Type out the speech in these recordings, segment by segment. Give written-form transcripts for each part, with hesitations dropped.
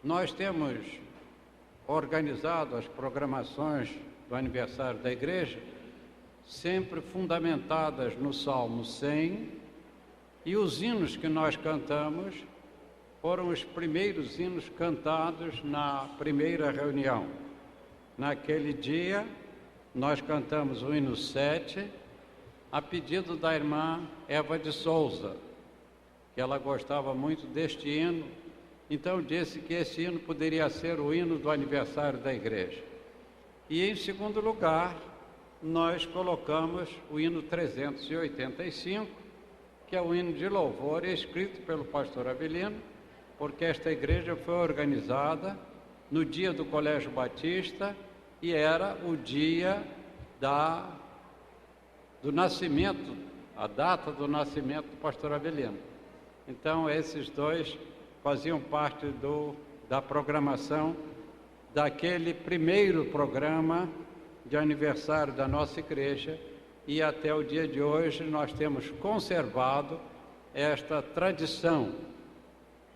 Nós temos organizado as programações do aniversário da igreja, sempre fundamentadas no Salmo 100, e os hinos que nós cantamos foram os primeiros hinos cantados na primeira reunião. Naquele dia, nós cantamos o hino 7, a pedido da irmã Eva de Souza, que ela gostava muito deste hino, então disse que esse hino poderia ser o hino do aniversário da igreja. E em segundo lugar, nós colocamos o hino 385, que é o hino de louvor escrito pelo pastor Avelino, porque esta igreja foi organizada no dia do Colégio Batista e era o dia do nascimento, a data do nascimento do pastor Avelino. Então, esses dois faziam parte da programação daquele primeiro programa de aniversário da nossa igreja, e até o dia de hoje nós temos conservado esta tradição.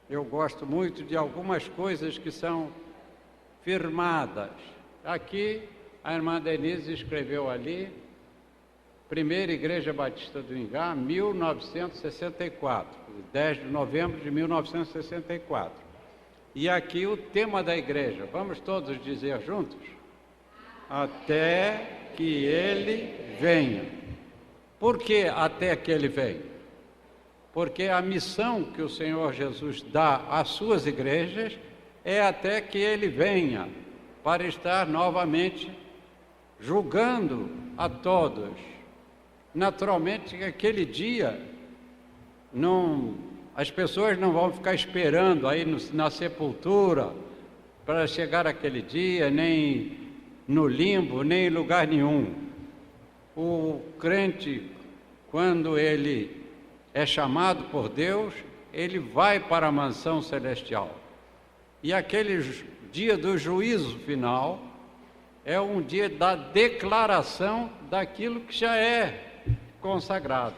Eu gosto muito de algumas coisas que são firmadas. Aqui, a irmã Denise escreveu ali, Primeira Igreja Batista do Ingá, 1964, 10 de novembro de 1964. E aqui o tema da igreja, vamos todos dizer juntos? Até que ele venha. Por que até que ele venha? Porque a missão que o Senhor Jesus dá às suas igrejas é até que ele venha, para estar novamente julgando a todos. Naturalmente, aquele dia, as pessoas não vão ficar esperando aí na sepultura para chegar aquele dia, nem no limbo, nem em lugar nenhum. O crente, quando ele é chamado por Deus, ele vai para a mansão celestial. E aquele dia do juízo final é um dia da declaração daquilo que já é consagrado.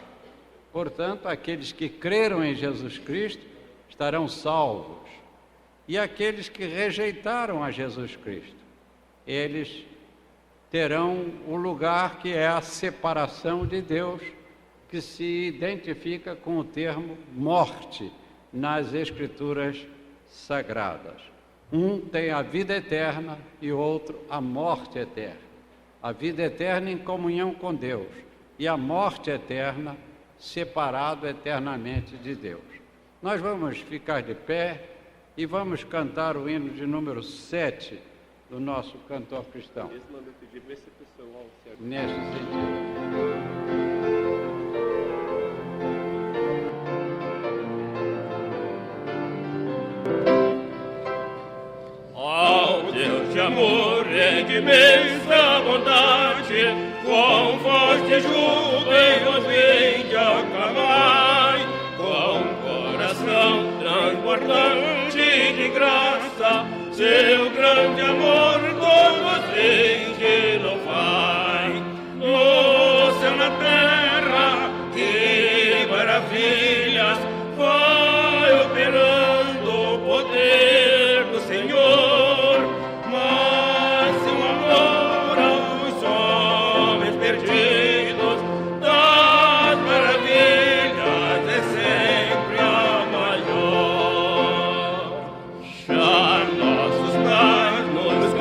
Portanto, aqueles que creram em Jesus Cristo estarão salvos. E aqueles que rejeitaram a Jesus Cristo, eles terão o lugar que é a separação de Deus, que se identifica com o termo morte nas Escrituras Sagradas. Um tem a vida eterna e o outro a morte eterna. A vida eterna em comunhão com Deus e a morte eterna separado eternamente de Deus. Nós vamos ficar de pé e vamos cantar o hino de número 7 do nosso cantor cristão. Neste sentido. De amor e de imensa bondade, com forte júbilo vinde aclamai, com coração transbordante de graça, seu grande amor todos vinde louvai. No céu, na terra, que maravilhas vai operando o poder do Senhor. Nossos pais nos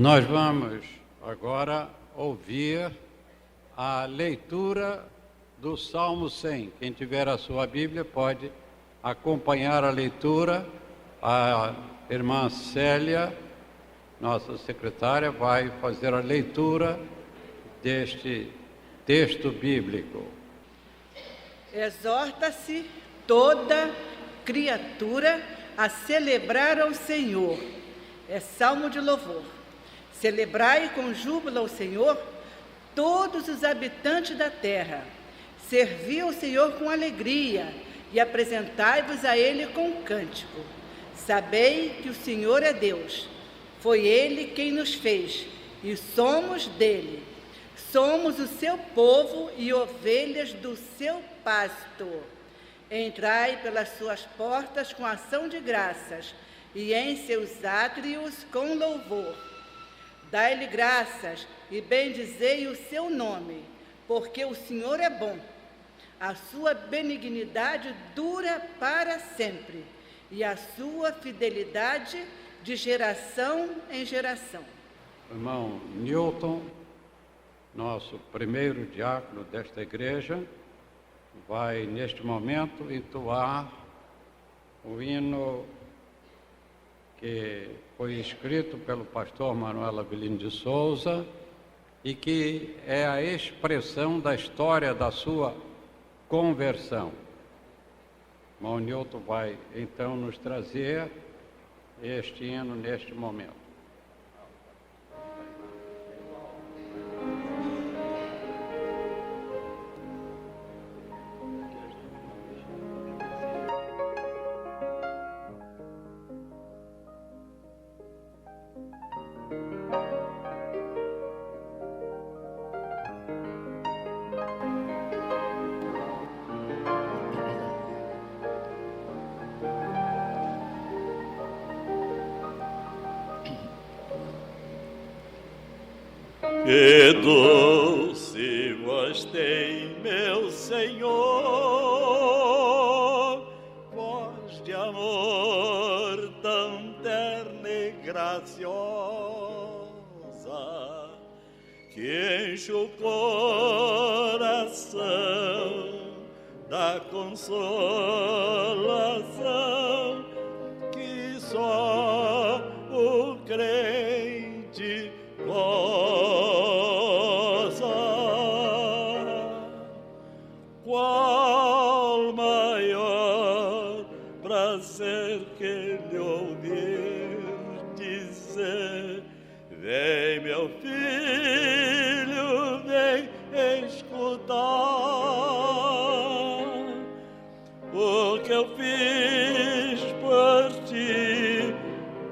Nós vamos agora ouvir a leitura do Salmo 100. Quem tiver a sua Bíblia pode acompanhar a leitura. A irmã Célia, nossa secretária, vai fazer a leitura deste texto bíblico. Exorta-se toda criatura a celebrar ao Senhor. É salmo de louvor. Celebrai com júbilo ao Senhor todos os habitantes da terra. Servi ao Senhor com alegria e apresentai-vos a Ele com cântico. Sabei que o Senhor é Deus. Foi Ele quem nos fez e somos dele. Somos o seu povo e ovelhas do seu pasto. Entrai pelas suas portas com ação de graças e em seus átrios com louvor. Dai-lhe graças e bendizei o seu nome, porque o Senhor é bom. A sua benignidade dura para sempre, e a sua fidelidade de geração em geração. Irmão Newton, nosso primeiro diácono desta igreja, vai neste momento entoar o hino que foi escrito pelo pastor Manuel Avelino de Souza e que é a expressão da história da sua conversão. O irmão Newton vai então nos trazer este hino neste momento. Que doce voz tem, meu Senhor, voz de amor tão terna e graciosa, que enche o coração da consolação que só o crente goza. Qual maior prazer que lhe ouvir dizer: vem, meu filho, vem escutar o que eu fiz por ti,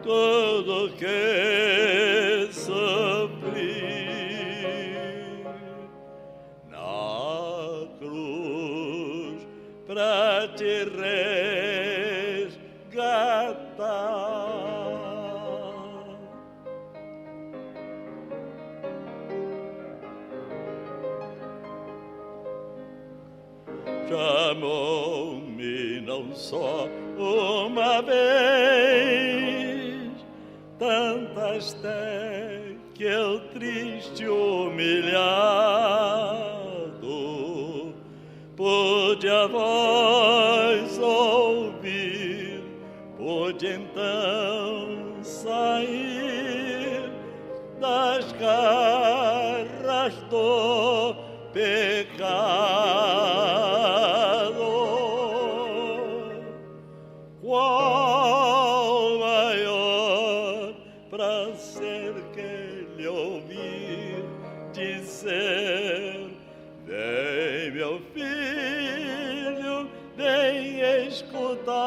tudo que sofri na cruz pra te resgatar. Chamou-me não só uma vez, tantas até que eu triste humilhado pude a voz ouvir, pude então sair das garras do pecado. Qual maior prazer que lhe ouvir dizer: vem, meu filho, vem escutar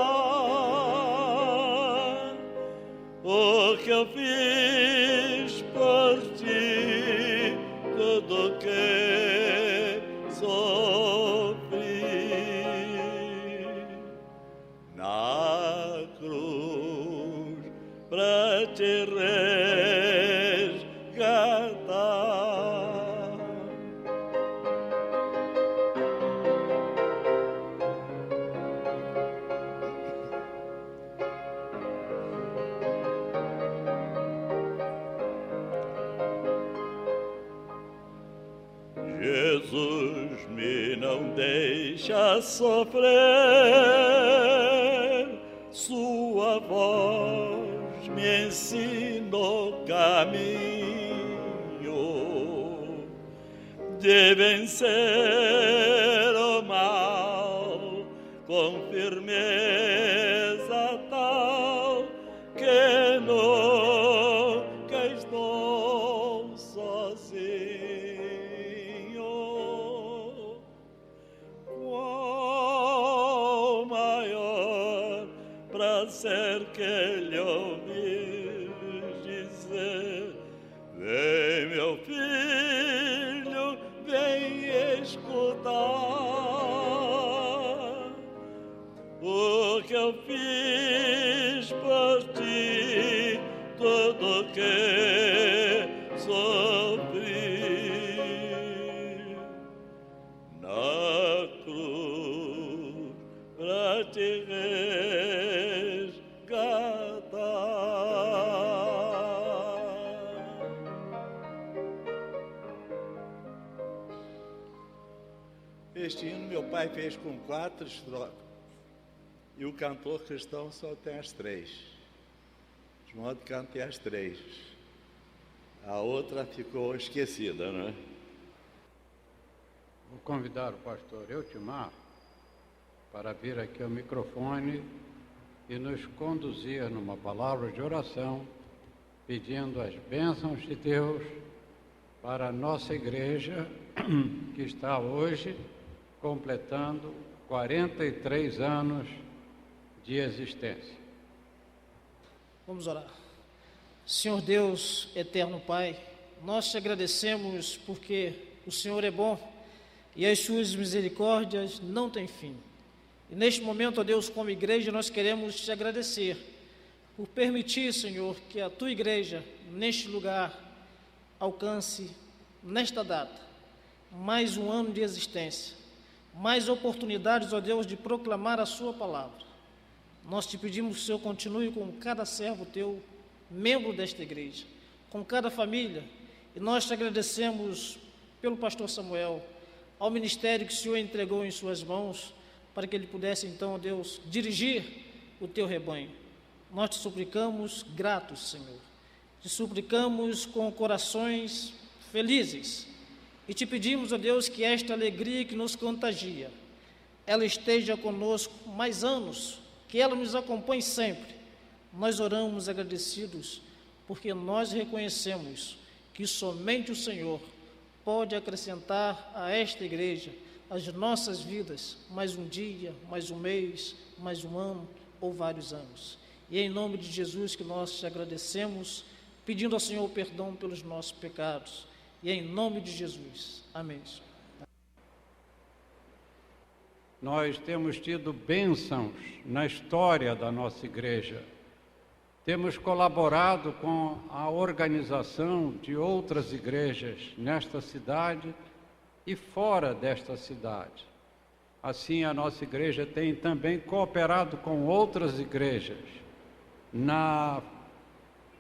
o que eu fiz por ti, tudo que sofri na cruz pra te resgatar. Jesus me não deixa sofrer, sua voz me ensina o caminho de vencer o mal com firmeza tal que nunca estou sozinho. Qual maior prazer que lhe ouvir dizer: vem, meu filho, vem escutar o que eu fiz por ti, tudo que sofri na cruz pra te resgatar. Este hino meu pai fez com 4 estrofes e o cantor cristão só tem as 3. De modo que cantei as 3. A outra ficou esquecida, não é? Vou convidar o pastor Eutimar para vir aqui ao microfone e nos conduzir numa palavra de oração, pedindo as bênçãos de Deus para a nossa igreja, que está hoje completando 43 anos de existência. Vamos orar. Senhor Deus, eterno Pai, nós te agradecemos porque o Senhor é bom e as suas misericórdias não têm fim. E neste momento, ó Deus, como igreja, nós queremos te agradecer por permitir, Senhor, que a tua igreja, neste lugar, alcance, nesta data, mais um ano de existência, mais oportunidades, ó Deus, de proclamar a sua palavra. Nós te pedimos que o Senhor continue com cada servo teu, membro desta igreja, com cada família, e nós te agradecemos pelo pastor Samuel, ao ministério que o Senhor entregou em suas mãos, para que ele pudesse então, Deus, dirigir o teu rebanho. Nós te suplicamos gratos, Senhor, te suplicamos com corações felizes, e te pedimos, ó Deus, que esta alegria que nos contagia, ela esteja conosco mais anos, que ela nos acompanhe sempre. Nós oramos agradecidos, porque nós reconhecemos que somente o Senhor pode acrescentar a esta igreja, às nossas vidas, mais um dia, mais um mês, mais um ano ou vários anos. E é em nome de Jesus que nós te agradecemos, pedindo ao Senhor perdão pelos nossos pecados. E é em nome de Jesus. Amém. Nós temos tido bênçãos na história da nossa igreja. Temos colaborado com a organização de outras igrejas nesta cidade e fora desta cidade. Assim, a nossa igreja tem também cooperado com outras igrejas na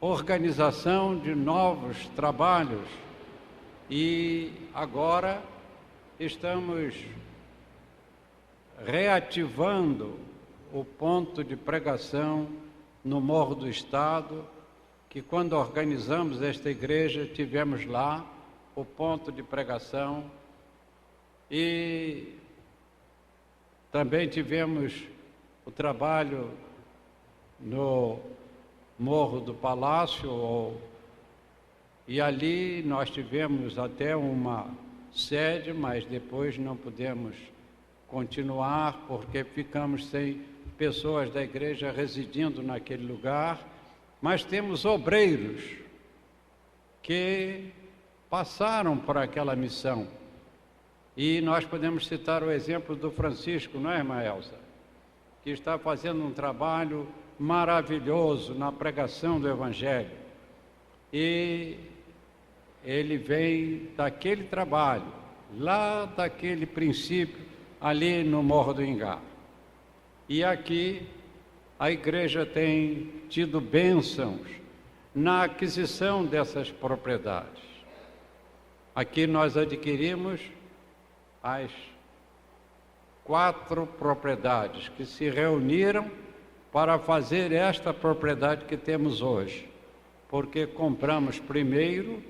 organização de novos trabalhos e agora estamos reativando o ponto de pregação no Morro do Estado, que quando organizamos esta igreja, tivemos lá o ponto de pregação e também tivemos o trabalho no Morro do Palácio, e ali nós tivemos até uma sede, mas depois não pudemos continuar, porque ficamos sem pessoas da igreja residindo naquele lugar, mas temos obreiros que passaram por aquela missão. E nós podemos citar o exemplo do Francisco, não é, irmã Elza? Que está fazendo um trabalho maravilhoso na pregação do Evangelho. E ele vem daquele trabalho, lá daquele princípio, ali no Morro do Ingá. E aqui a igreja tem tido bênçãos na aquisição dessas propriedades. Aqui nós adquirimos as 4 propriedades que se reuniram para fazer esta propriedade que temos hoje, porque compramos primeiro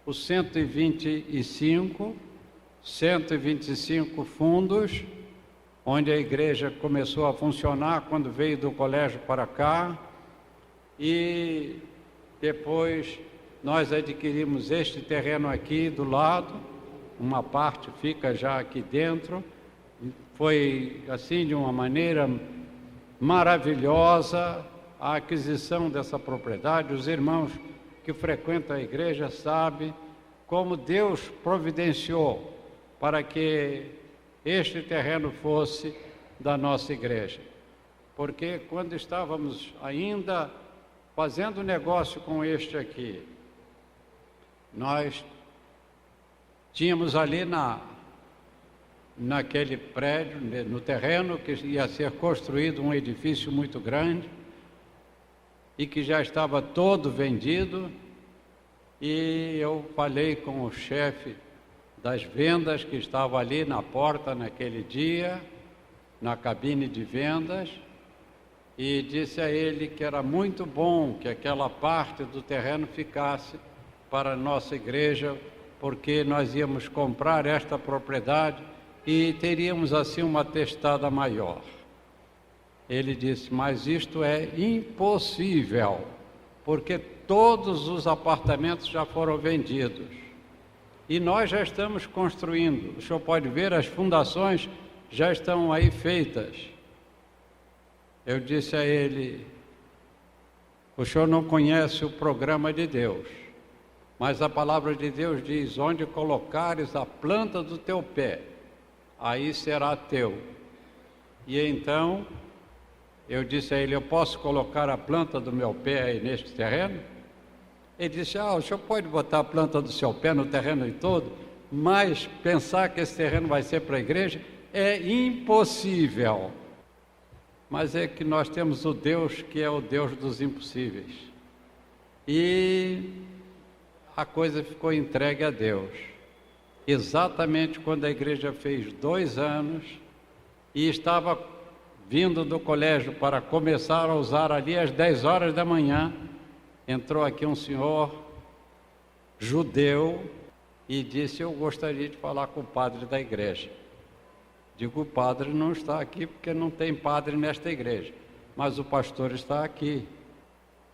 os 125 fundos, onde a igreja começou a funcionar quando veio do colégio para cá, e depois nós adquirimos este terreno aqui do lado, uma parte fica já aqui dentro. Foi assim de uma maneira maravilhosa a aquisição dessa propriedade. Os irmãos que frequentam a igreja sabem como Deus providenciou para que este terreno fosse da nossa igreja. Porque quando estávamos ainda fazendo negócio com este aqui, nós tínhamos ali naquele prédio, no terreno, que ia ser construído um edifício muito grande e que já estava todo vendido, e eu falei com o chefe das vendas que estava ali na porta naquele dia, na cabine de vendas, e disse a ele que era muito bom que aquela parte do terreno ficasse para a nossa igreja, porque nós íamos comprar esta propriedade e teríamos assim uma testada maior. Ele disse, mas isto é impossível, porque todos os apartamentos já foram vendidos e nós já estamos construindo. O senhor pode ver, as fundações já estão aí feitas. Eu disse a ele, o senhor não conhece o programa de Deus, mas a palavra de Deus diz, onde colocares a planta do teu pé, aí será teu. E então, eu disse a ele, eu posso colocar a planta do meu pé aí neste terreno? Ele disse, o senhor pode botar a planta do seu pé no terreno todo, mas pensar que esse terreno vai ser para a igreja é impossível. Mas é que nós temos o Deus que é o Deus dos impossíveis. e a coisa ficou entregue a Deus. Exatamente quando a igreja fez 2 anos e estava vindo do colégio para começar a usar ali às 10 horas da manhã, entrou aqui um senhor judeu e disse: eu gostaria de falar com o padre da igreja. Digo: o padre não está aqui porque não tem padre nesta igreja, mas o pastor está aqui.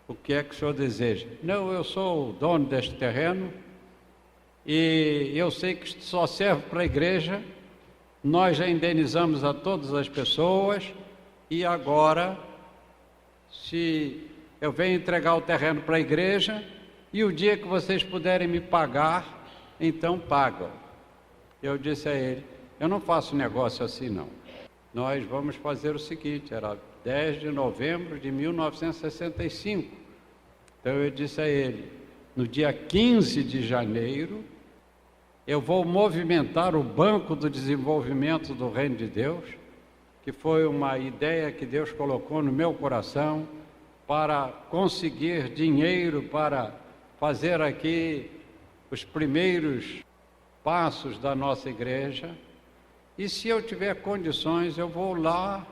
O que é que o senhor deseja? Não, eu sou o dono deste terreno e eu sei que só serve para a igreja, nós já indenizamos a todas as pessoas e agora, se eu venho entregar o terreno para a igreja e o dia que vocês puderem me pagar, então pagam. Eu disse a ele: eu não faço negócio assim não. Nós vamos fazer o seguinte, era 10 de novembro de 1965. Então eu disse a ele: no dia 15 de janeiro, eu vou movimentar o Banco do Desenvolvimento do Reino de Deus, que foi uma ideia que Deus colocou no meu coração para conseguir dinheiro para fazer aqui os primeiros passos da nossa igreja. E se eu tiver condições, eu vou lá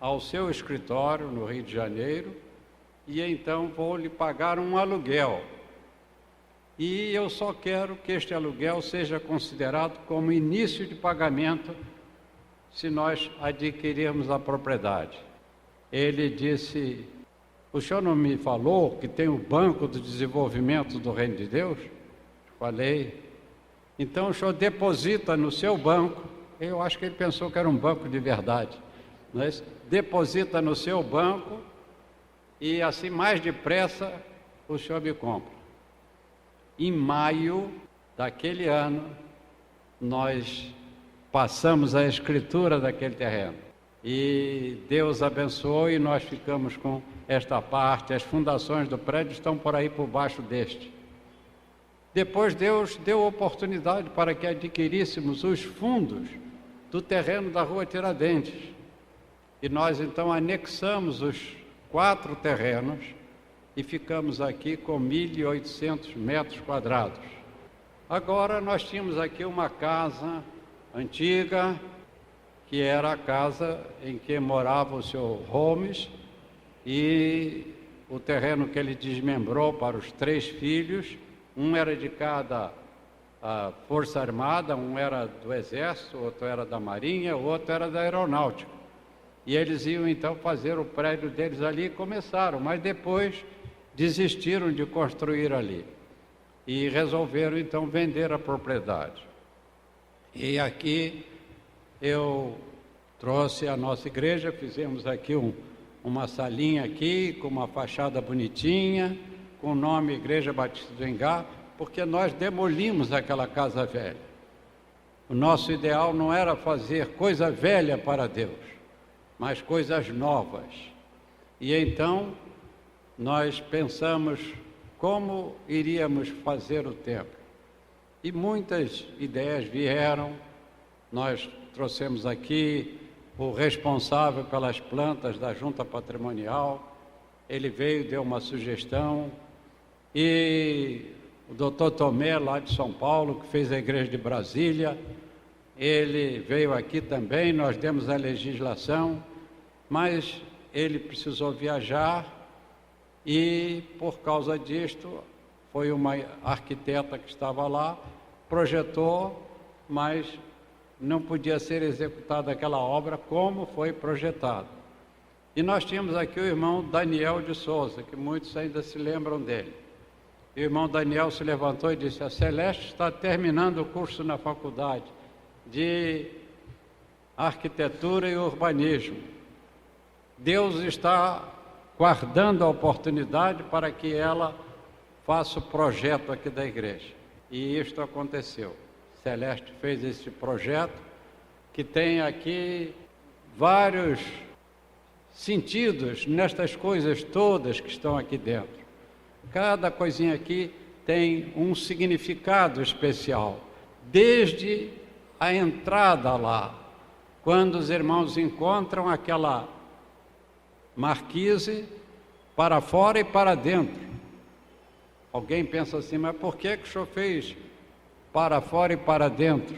ao seu escritório no Rio de Janeiro e então vou lhe pagar um aluguel. E eu só quero que este aluguel seja considerado como início de pagamento se nós adquirirmos a propriedade. Ele disse: o senhor não me falou que tem o Banco do Desenvolvimento do Reino de Deus? Falei. Então o senhor deposita no seu banco. Eu acho que ele pensou que era um banco de verdade. Mas deposita no seu banco e assim mais depressa o senhor me compra. Em maio daquele ano, nós passamos a escritura daquele terreno. E Deus abençoou e nós ficamos com esta parte. As fundações do prédio estão por aí por baixo deste. Depois Deus deu oportunidade para que adquiríssemos os fundos do terreno da Rua Tiradentes. E nós então anexamos os 4 terrenos e ficamos aqui com 1.800 metros quadrados. Agora nós tínhamos aqui uma casa antiga, que era a casa em que morava o senhor Holmes, e o terreno que ele desmembrou para os 3 filhos, um era de cada Força Armada, um era do Exército, outro era da Marinha, outro era da Aeronáutica. E eles iam então fazer o prédio deles ali e começaram, mas depois desistiram de construir ali e resolveram então vender a propriedade. E aqui eu trouxe a nossa igreja, fizemos aqui uma salinha aqui com uma fachada bonitinha, com o nome Igreja Batista do Engá, porque nós demolimos aquela casa velha. O nosso ideal não era fazer coisa velha para Deus, mas coisas novas. E então nós pensamos como iríamos fazer o templo. E muitas ideias vieram. Nós trouxemos aqui o responsável pelas plantas da Junta Patrimonial. Ele veio, deu uma sugestão. E o doutor Tomé, lá de São Paulo, que fez a igreja de Brasília, ele veio aqui também, nós demos a legislação, mas ele precisou viajar e, por causa disto, foi uma arquiteta que estava lá, projetou, mas não podia ser executada aquela obra como foi projetado. E nós tínhamos aqui o irmão Daniel de Souza, que muitos ainda se lembram dele. O irmão Daniel se levantou e disse: a Celeste está terminando o curso na faculdade de arquitetura e urbanismo. Deus está guardando a oportunidade para que ela faça o projeto aqui da igreja. E isto aconteceu. Celeste fez esse projeto, que tem aqui vários sentidos nestas coisas todas que estão aqui dentro. Cada coisinha aqui tem um significado especial, desde a entrada lá, quando os irmãos encontram aquela marquise para fora e para dentro. Alguém pensa assim, mas por que o senhor fez para fora e para dentro?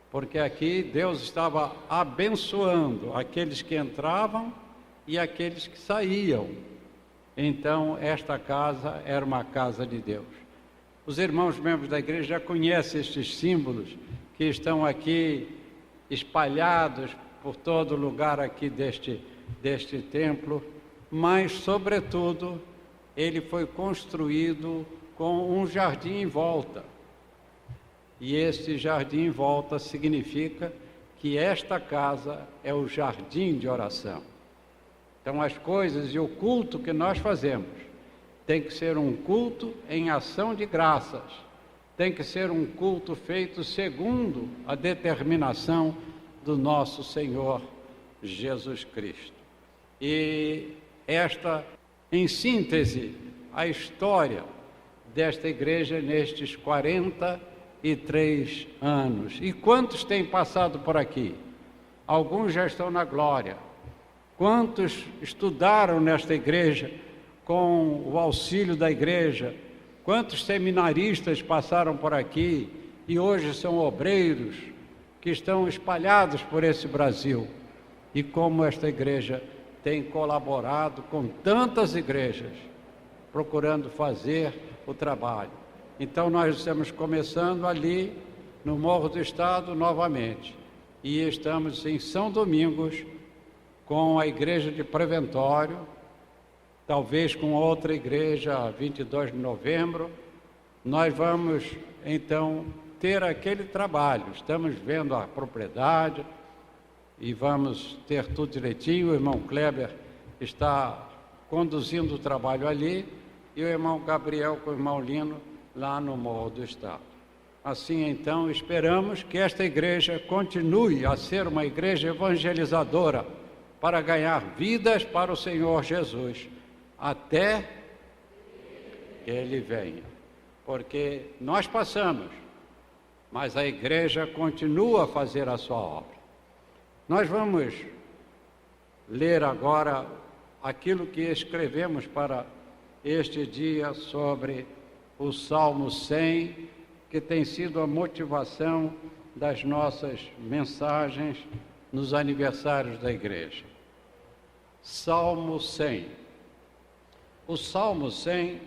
Porque aqui Deus estava abençoando aqueles que entravam e aqueles que saíam. Então, esta casa era uma casa de Deus. Os irmãos membros da igreja já conhecem estes símbolos que estão aqui espalhados por todo lugar aqui deste templo, mas, sobretudo, ele foi construído com um jardim em volta. E este jardim em volta significa que esta casa é o jardim de oração. Então, as coisas e o culto que nós fazemos tem que ser um culto em ação de graças, tem que ser um culto feito segundo a determinação do nosso Senhor Jesus Cristo. E esta, em síntese, a história desta igreja nestes 43 anos. E quantos têm passado por aqui? Alguns já estão na glória. Quantos estudaram nesta igreja com o auxílio da igreja? Quantos seminaristas passaram por aqui e hoje são obreiros que estão espalhados por esse Brasil? E como esta igreja tem colaborado com tantas igrejas, procurando fazer o trabalho. Então nós estamos começando ali no Morro do Estado novamente e estamos em São Domingos com a igreja de Preventório, talvez com outra igreja 22 de novembro. Nós vamos então ter aquele trabalho, estamos vendo a propriedade e vamos ter tudo direitinho. O irmão Kleber está conduzindo o trabalho ali e o irmão Gabriel com o irmão Lino lá no Morro do Estado. Assim, então, esperamos que esta igreja continue a ser uma igreja evangelizadora para ganhar vidas para o Senhor Jesus, até que Ele venha. Porque nós passamos, mas a igreja continua a fazer a sua obra. Nós vamos ler agora aquilo que escrevemos para este dia sobre o Salmo 100, que tem sido a motivação das nossas mensagens nos aniversários da igreja. Salmo 100. O Salmo 100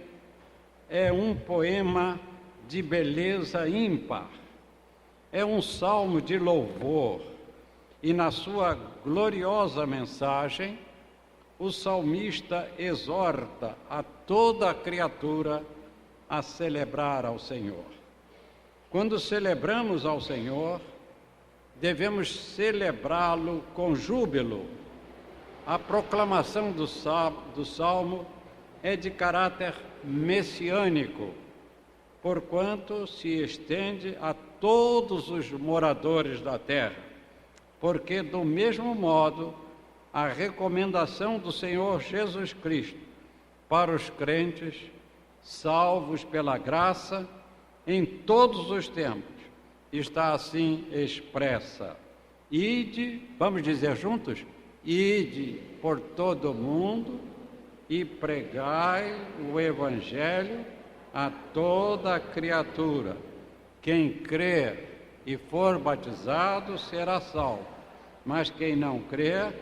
é um poema de beleza ímpar, é um salmo de louvor, e na sua gloriosa mensagem, o salmista exorta a toda a criatura a celebrar ao Senhor. Quando celebramos ao Senhor, devemos celebrá-lo com júbilo. A proclamação do salmo é de caráter messiânico, porquanto se estende a todos os moradores da terra, porque do mesmo modo a recomendação do Senhor Jesus Cristo para os crentes, salvos pela graça, em todos os tempos, está assim expressa. Ide, vamos dizer juntos? Ide por todo o mundo e pregai o Evangelho a toda a criatura. Quem crer e for batizado será salvo, mas quem não crer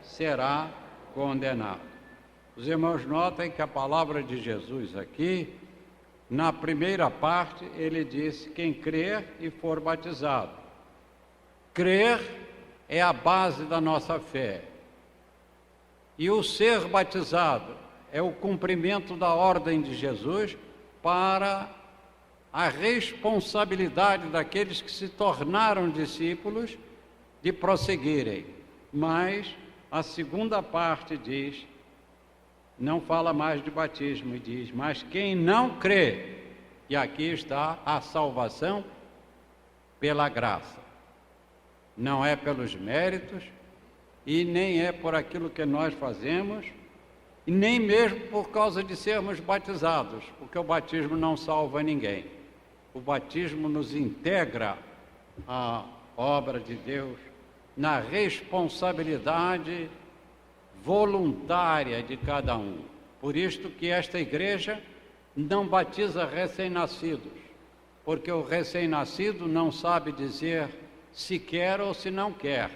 será condenado. Os irmãos notem que a palavra de Jesus aqui, na primeira parte, ele disse: quem crer e for batizado. Crer é a base da nossa fé. E o ser batizado é o cumprimento da ordem de Jesus para a responsabilidade daqueles que se tornaram discípulos de prosseguirem. Mas a segunda parte diz, não fala mais de batismo, e diz: mas quem não crê, e aqui está a salvação pela graça. Não é pelos méritos, e nem é por aquilo que nós fazemos, e nem mesmo por causa de sermos batizados, porque o batismo não salva ninguém. O batismo nos integra à obra de Deus, na responsabilidade voluntária de cada um. Por isto que esta igreja não batiza recém-nascidos, porque o recém-nascido não sabe dizer se quer ou se não quer,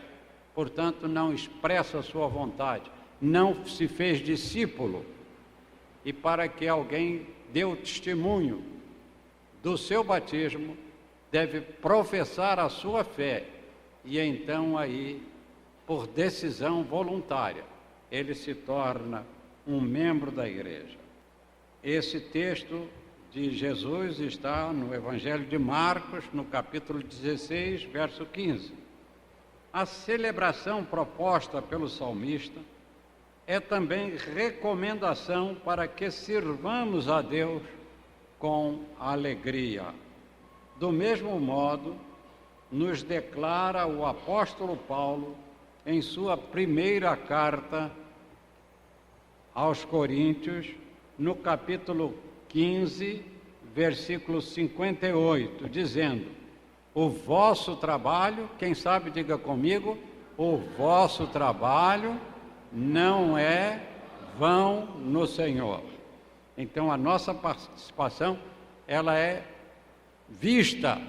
portanto não expressa a sua vontade, não se fez discípulo, e para que alguém dê o testemunho do seu batismo, deve professar a sua fé, e então aí, por decisão voluntária, ele se torna um membro da igreja. Esse texto de Jesus está no Evangelho de Marcos, no capítulo 16, verso 15. A celebração proposta pelo salmista é também recomendação para que sirvamos a Deus com alegria. Do mesmo modo, nos declara o apóstolo Paulo em sua primeira carta aos Coríntios, no capítulo 15, versículo 58, dizendo: o vosso trabalho, quem sabe diga comigo, o vosso trabalho não é vão no Senhor. Então a nossa participação, ela é vista,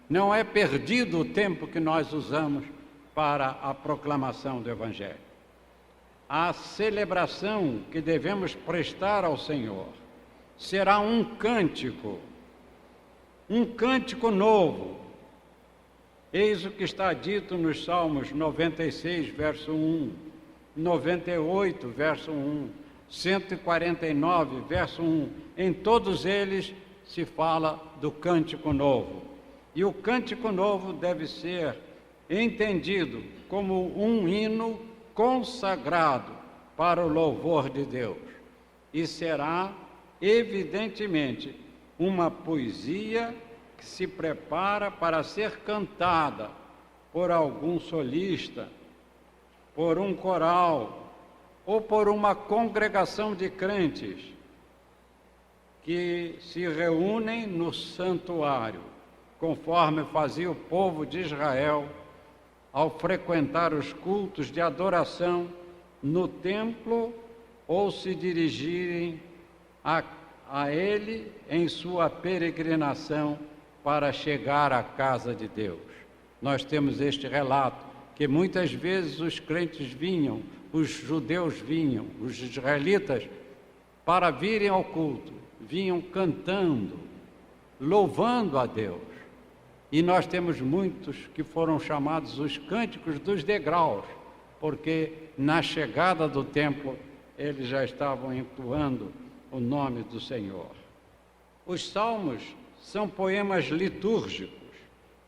não é perdido o tempo que nós usamos para a proclamação do Evangelho. A celebração que devemos prestar ao Senhor será um cântico novo. Eis o que está dito nos Salmos 96, verso 1, 98, verso 1, 149, verso 1. Em todos eles se fala do cântico novo. E o cântico novo deve ser entendido como um hino consagrado para o louvor de Deus. E será, evidentemente, uma poesia que se prepara para ser cantada por algum solista, por um coral ou por uma congregação de crentes que se reúnem no santuário, conforme fazia o povo de Israel ao frequentar os cultos de adoração no templo ou se dirigirem a ele em sua peregrinação para chegar à casa de Deus. Nós temos este relato, que muitas vezes os crentes vinham, os judeus vinham, os israelitas, para virem ao culto, vinham cantando, louvando a Deus. E nós temos muitos que foram chamados os cânticos dos degraus, porque na chegada do templo eles já estavam entoando o nome do Senhor. Os salmos são poemas litúrgicos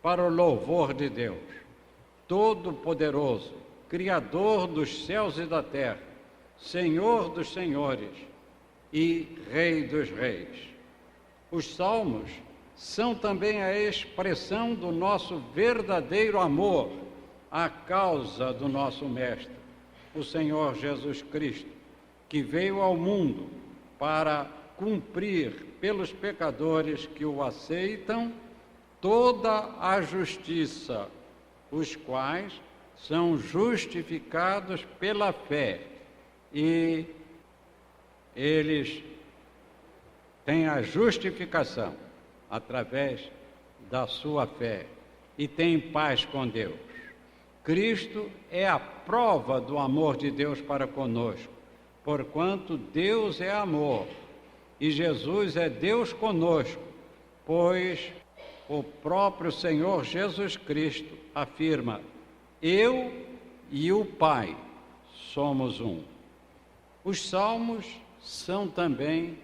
para o louvor de Deus, Todo-Poderoso, Criador dos céus e da terra, Senhor dos senhores e Rei dos reis. Os salmos são também a expressão do nosso verdadeiro amor à causa do nosso Mestre, o Senhor Jesus Cristo, que veio ao mundo para cumprir pelos pecadores que o aceitam toda a justiça, os quais são justificados pela fé, e eles têm a justificação através da sua fé e têm paz com Deus. Cristo é a prova do amor de Deus para conosco, porquanto Deus é amor e Jesus é Deus conosco, pois o próprio Senhor Jesus Cristo afirma: eu e o Pai somos um. Os salmos são também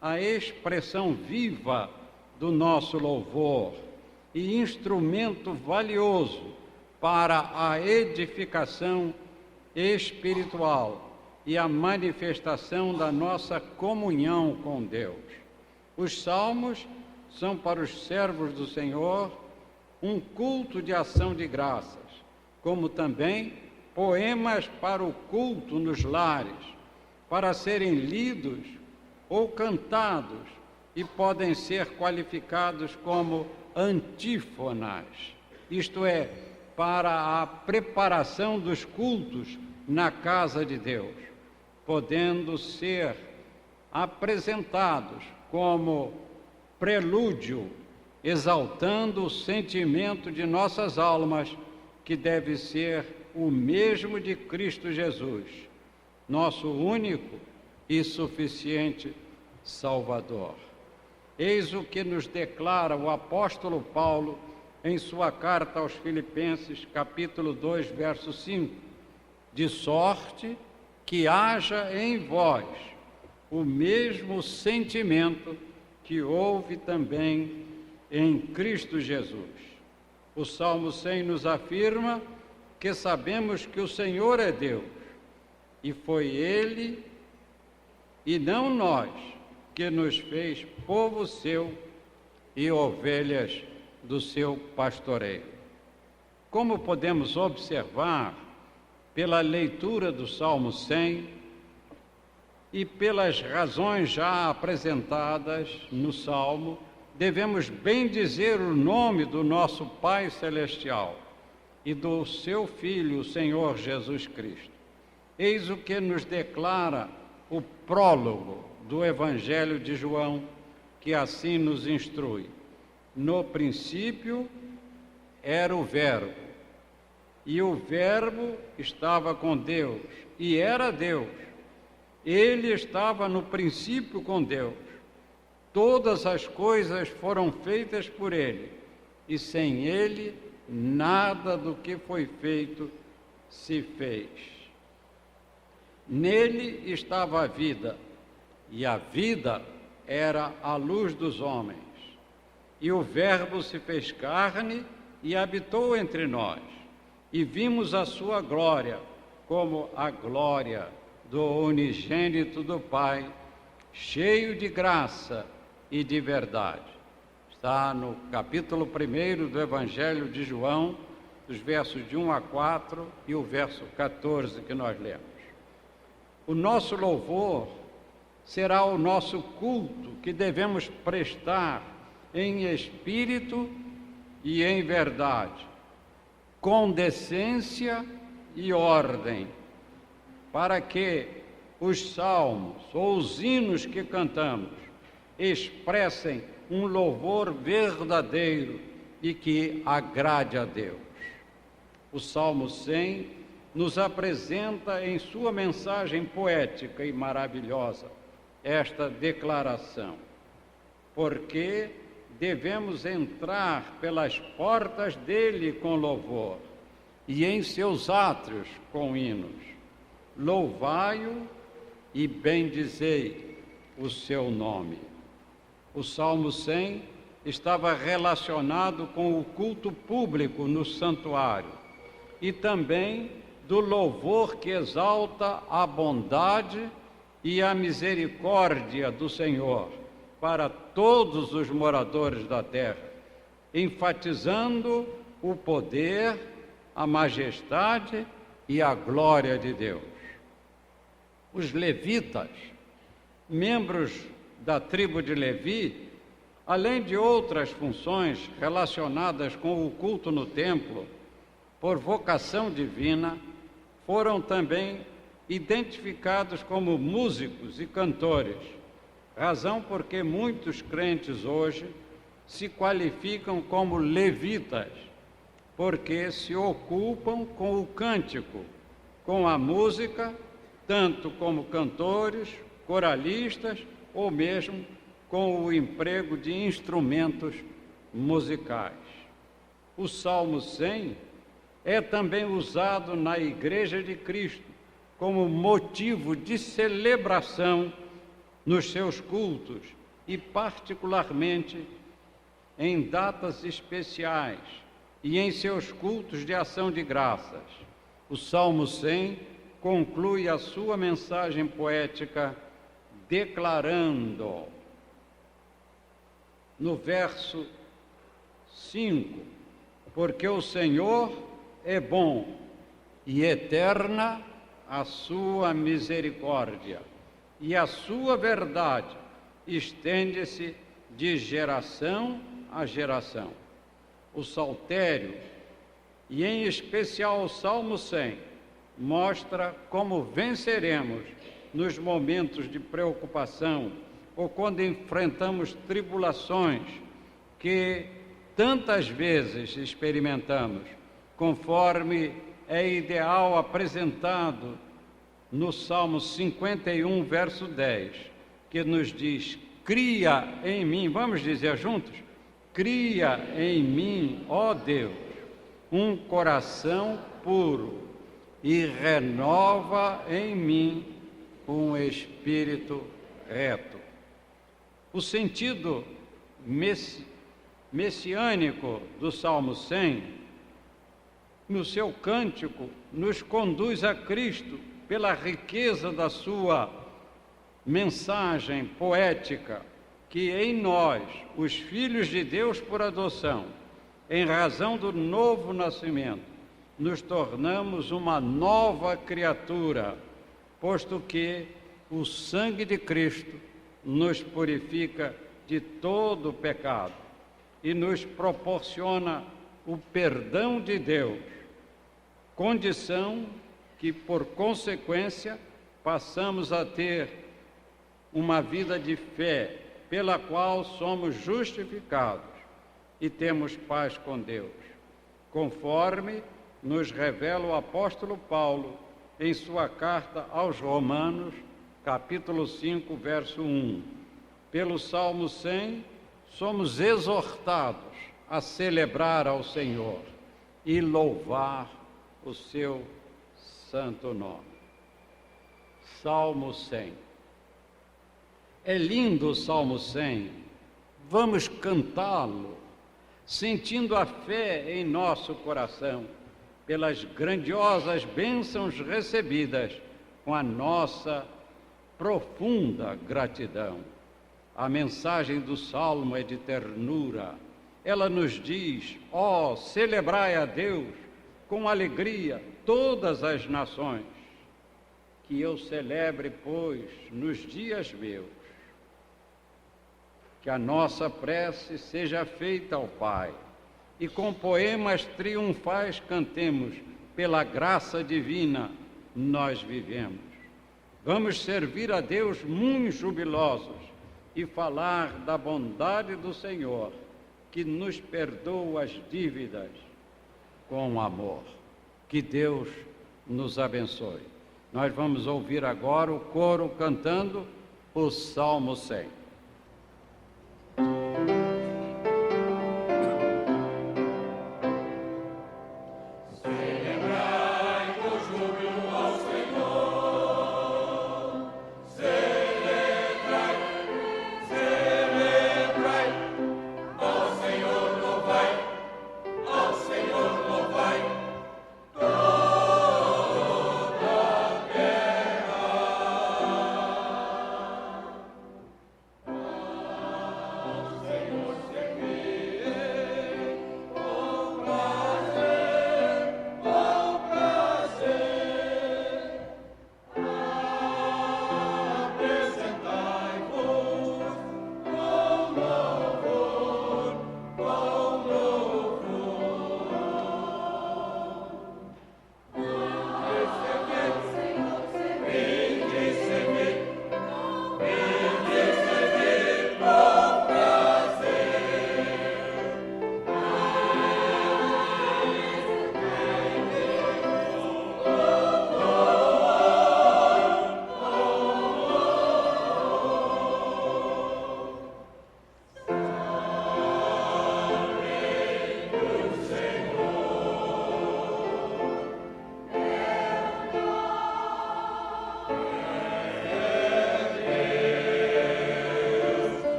a expressão viva do nosso louvor e instrumento valioso para a edificação espiritual e a manifestação da nossa comunhão com Deus. Os salmos são para os servos do Senhor um culto de ação de graças, como também poemas para o culto nos lares, para serem lidos ou cantados, e podem ser qualificados como antífonas, isto é, para a preparação dos cultos na casa de Deus, podendo ser apresentados como prelúdio, exaltando o sentimento de nossas almas, que deve ser o mesmo de Cristo Jesus, nosso único e suficiente Salvador. Eis o que nos declara o apóstolo Paulo em sua carta aos Filipenses, capítulo 2, verso 5, de sorte que haja em vós o mesmo sentimento que houve também em Cristo Jesus. O Salmo 100 nos afirma que sabemos que o Senhor é Deus, e foi Ele, e não nós, que nos fez povo seu e ovelhas do seu pastoreio. Como podemos observar pela leitura do Salmo 100 e pelas razões já apresentadas no Salmo, devemos bendizer o nome do nosso Pai Celestial e do seu Filho, o Senhor Jesus Cristo. Eis o que nos declara o prólogo do Evangelho de João, que assim nos instrui. No princípio era o Verbo, e o Verbo estava com Deus, e era Deus. Ele estava no princípio com Deus. Todas as coisas foram feitas por Ele, e sem Ele nada do que foi feito se fez. Nele estava a vida, e a vida era a luz dos homens. E o Verbo se fez carne e habitou entre nós, e vimos a sua glória, como a glória do unigênito do Pai, cheio de graça e de verdade. Está no capítulo 1 do Evangelho de João, dos versos de 1 a 4 e o verso 14 que nós lemos. O nosso louvor será o nosso culto que devemos prestar em espírito e em verdade, com decência e ordem, para que os salmos ou os hinos que cantamos expressem um louvor verdadeiro e que agrade a Deus. O Salmo 100 nos apresenta em sua mensagem poética e maravilhosa esta declaração: porque devemos entrar pelas portas dele com louvor e em seus átrios com hinos. Louvai-o e bendizei o seu nome. O Salmo 100 estava relacionado com o culto público no santuário e também do louvor que exalta a bondade e a misericórdia do Senhor para todos os moradores da terra, enfatizando o poder, a majestade e a glória de Deus. Os levitas, membros da tribo de Levi, além de outras funções relacionadas com o culto no templo, por vocação divina, foram também identificados como músicos e cantores, razão porque muitos crentes hoje se qualificam como levitas, porque se ocupam com o cântico, com a música, tanto como cantores, coralistas ou mesmo com o emprego de instrumentos musicais. O Salmo 100 é também usado na Igreja de Cristo como motivo de celebração nos seus cultos e particularmente em datas especiais e em seus cultos de ação de graças. O Salmo 100 conclui a sua mensagem poética declarando, no verso 5, porque o Senhor é bom e eterna a sua misericórdia, e a sua verdade estende-se de geração a geração. O saltério, e em especial o Salmo 100, mostra como venceremos nos momentos de preocupação ou quando enfrentamos tribulações que tantas vezes experimentamos, conforme é ideal apresentado no Salmo 51, verso 10, que nos diz: cria em mim, vamos dizer juntos? Cria em mim, ó Deus, um coração puro e renova em mim um espírito reto. O sentido messiânico do Salmo 100, no seu cântico, nos conduz a Cristo pela riqueza da sua mensagem poética, que em nós, os filhos de Deus por adoção, em razão do novo nascimento, nos tornamos uma nova criatura, posto que o sangue de Cristo nos purifica de todo o pecado e nos proporciona o perdão de Deus, condição que, por consequência, passamos a ter uma vida de fé, pela qual somos justificados e temos paz com Deus, conforme nos revela o apóstolo Paulo em sua carta aos Romanos, capítulo 5, verso 1. Pelo Salmo 100, somos exortados a celebrar ao Senhor e louvar o seu santo nome. Salmo 100. É lindo o Salmo 100. Vamos cantá-lo, sentindo a fé em nosso coração, pelas grandiosas bênçãos recebidas, com a nossa profunda gratidão. A mensagem do Salmo é de ternura. Ela nos diz: ó, celebrai a Deus com alegria todas as nações. Que eu celebre, pois, nos dias meus. Que a nossa prece seja feita ao Pai, e com poemas triunfais cantemos: pela graça divina nós vivemos. Vamos servir a Deus muito jubilosos e falar da bondade do Senhor, que nos perdoa as dívidas com amor. Que Deus nos abençoe. Nós vamos ouvir agora o coro cantando o Salmo 100.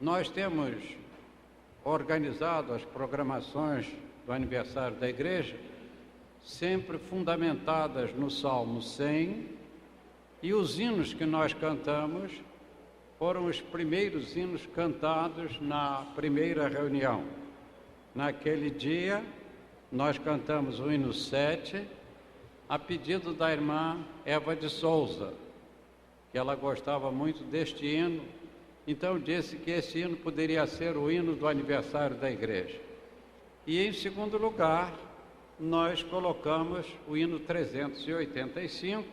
nós temos organizado as programações do aniversário da igreja sempre fundamentadas no Salmo 100, e os hinos que nós cantamos foram os primeiros hinos cantados na primeira reunião. Naquele dia, nós cantamos o hino 7, a pedido da irmã Eva de Souza, que ela gostava muito deste hino, então disse que esse hino poderia ser o hino do aniversário da igreja. E em segundo lugar, nós colocamos o hino 385,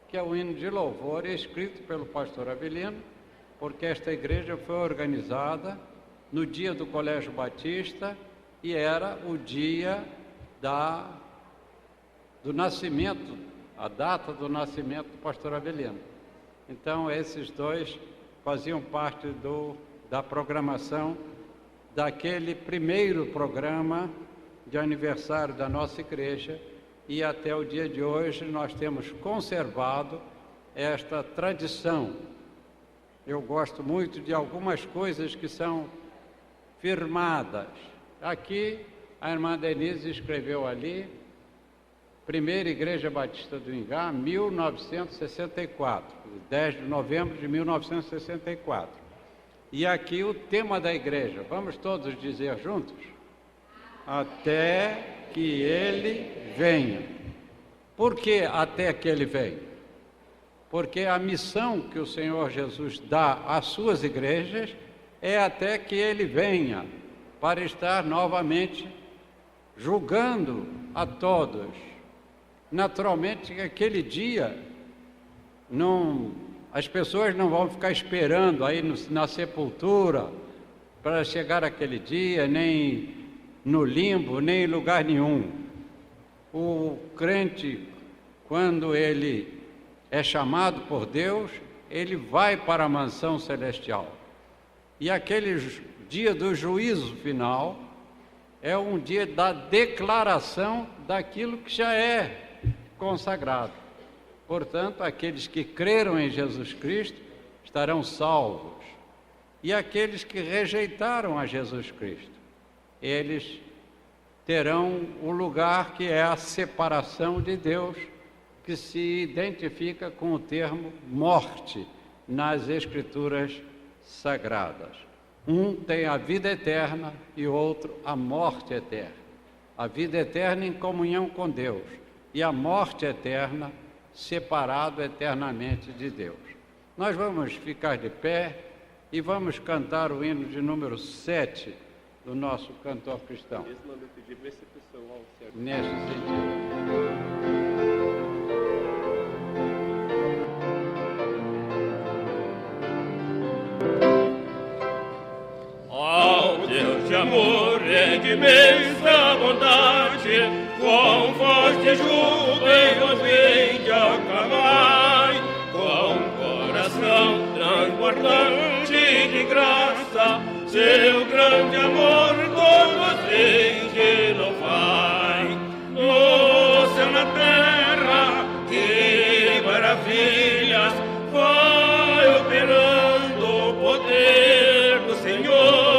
que é o hino de louvor escrito pelo pastor Avelino, porque esta igreja foi organizada no dia do Colégio Batista e era o dia do nascimento, a data do nascimento do pastor Avelino. Então, esses dois faziam parte da programação daquele primeiro programa de aniversário da nossa igreja, e até o dia de hoje nós temos conservado esta tradição. Eu gosto muito de algumas coisas que são firmadas. Aqui, a irmã Denise escreveu ali, Primeira Igreja Batista do Ingá, 1964, 10 de novembro de 1964. E aqui o tema da igreja, vamos todos dizer juntos? Até que ele venha. Por que até que ele venha? Porque a missão que o Senhor Jesus dá às suas igrejas é até que ele venha, para estar novamente julgando a todos. Naturalmente, aquele dia, as pessoas não vão ficar esperando aí na sepultura para chegar aquele dia, nem no limbo, nem em lugar nenhum. O crente, quando ele é chamado por Deus, ele vai para a mansão celestial. E aquele dia do juízo final é um dia da declaração daquilo que já é consagrado. Portanto, aqueles que creram em Jesus Cristo estarão salvos. E aqueles que rejeitaram a Jesus Cristo, eles terão um lugar que é a separação de Deus, que se identifica com o termo morte nas Escrituras Sagradas. Um tem a vida eterna e outro a morte eterna. A vida eterna em comunhão com Deus e a morte eterna separado eternamente de Deus. Nós vamos ficar de pé e vamos cantar o hino de número 7 do nosso cantor cristão. Neste sentido. Deus de amor e de imensa bondade, quão forte júbilo vinde aclamai, com coração transbordante de graça, seu grande amor todos vinde louvai. No céu, na terra, que maravilhas vai operando o poder do Senhor.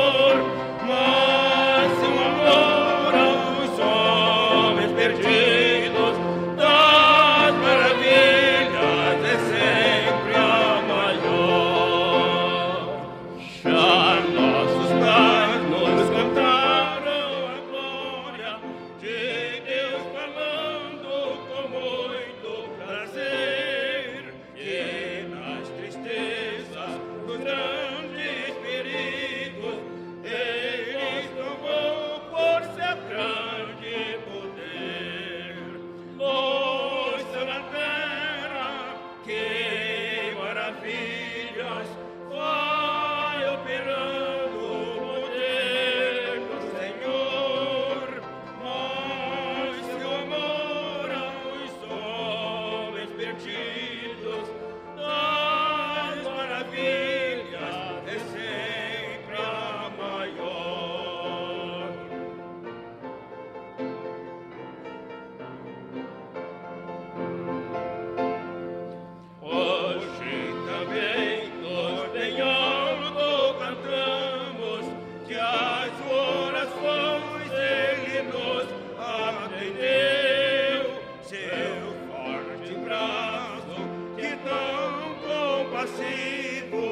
seu forte braço, que tão compassivo,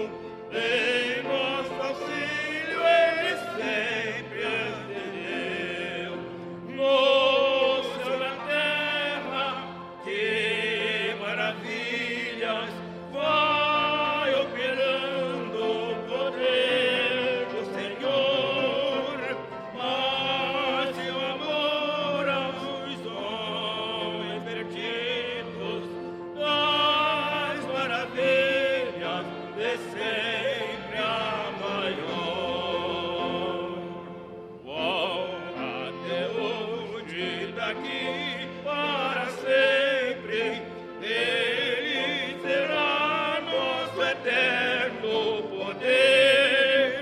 em nosso auxílio ele sempre atendeu. No céu, na terra, que maravilhas vai operando o poder do Senhor, mas seu amor aos homens perdidos, das maravilhas de sempre a maior. Até hoje, daqui para sempre, ele será nosso eterno poder,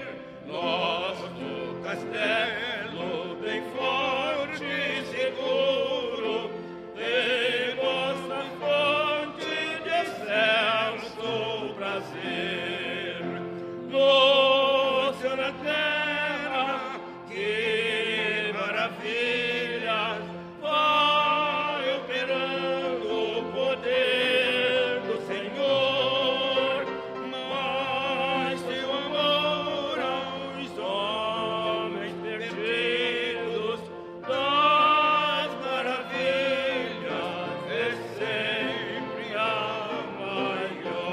nosso castelo bem forte e seguro, em nossa fonte de excelso prazer. No céu, na terra, que maravilhas vai operando o poder do Senhor, mas seu amor aos homens perdidos, das maravilhas é sempre a maior.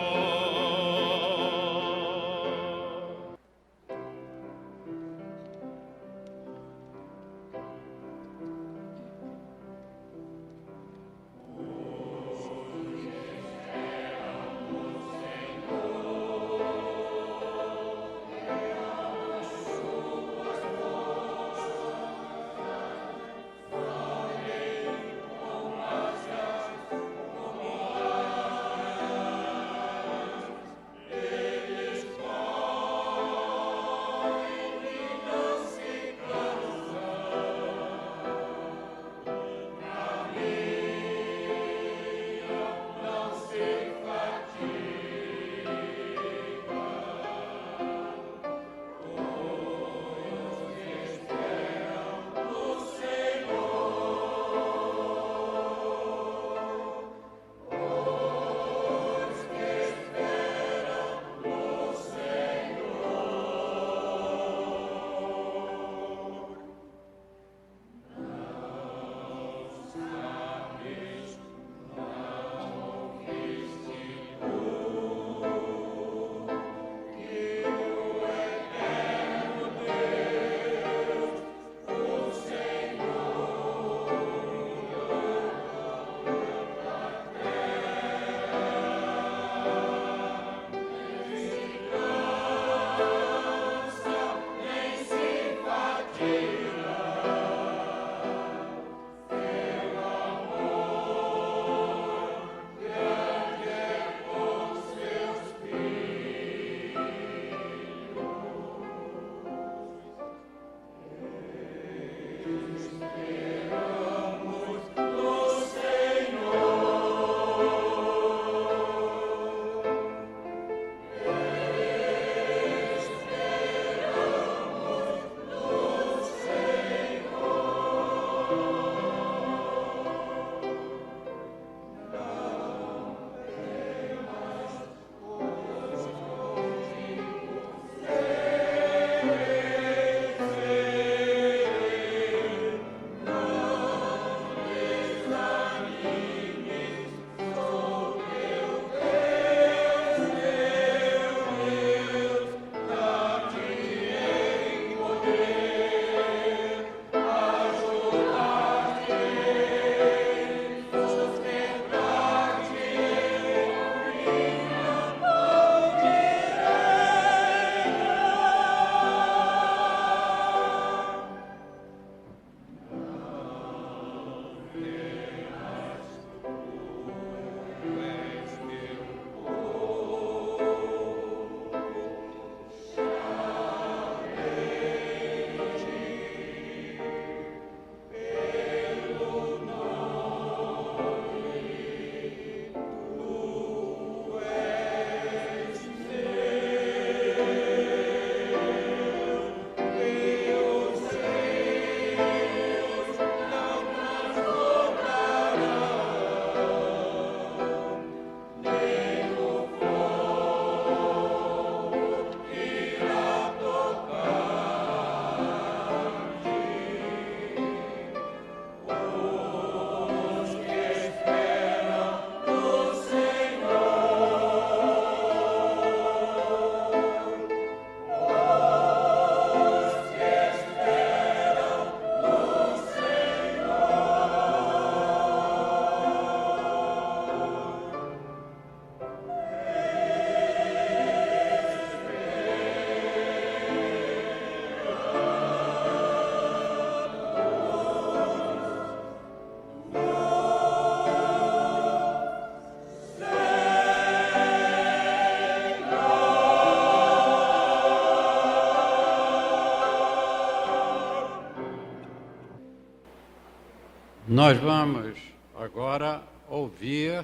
Nós vamos agora ouvir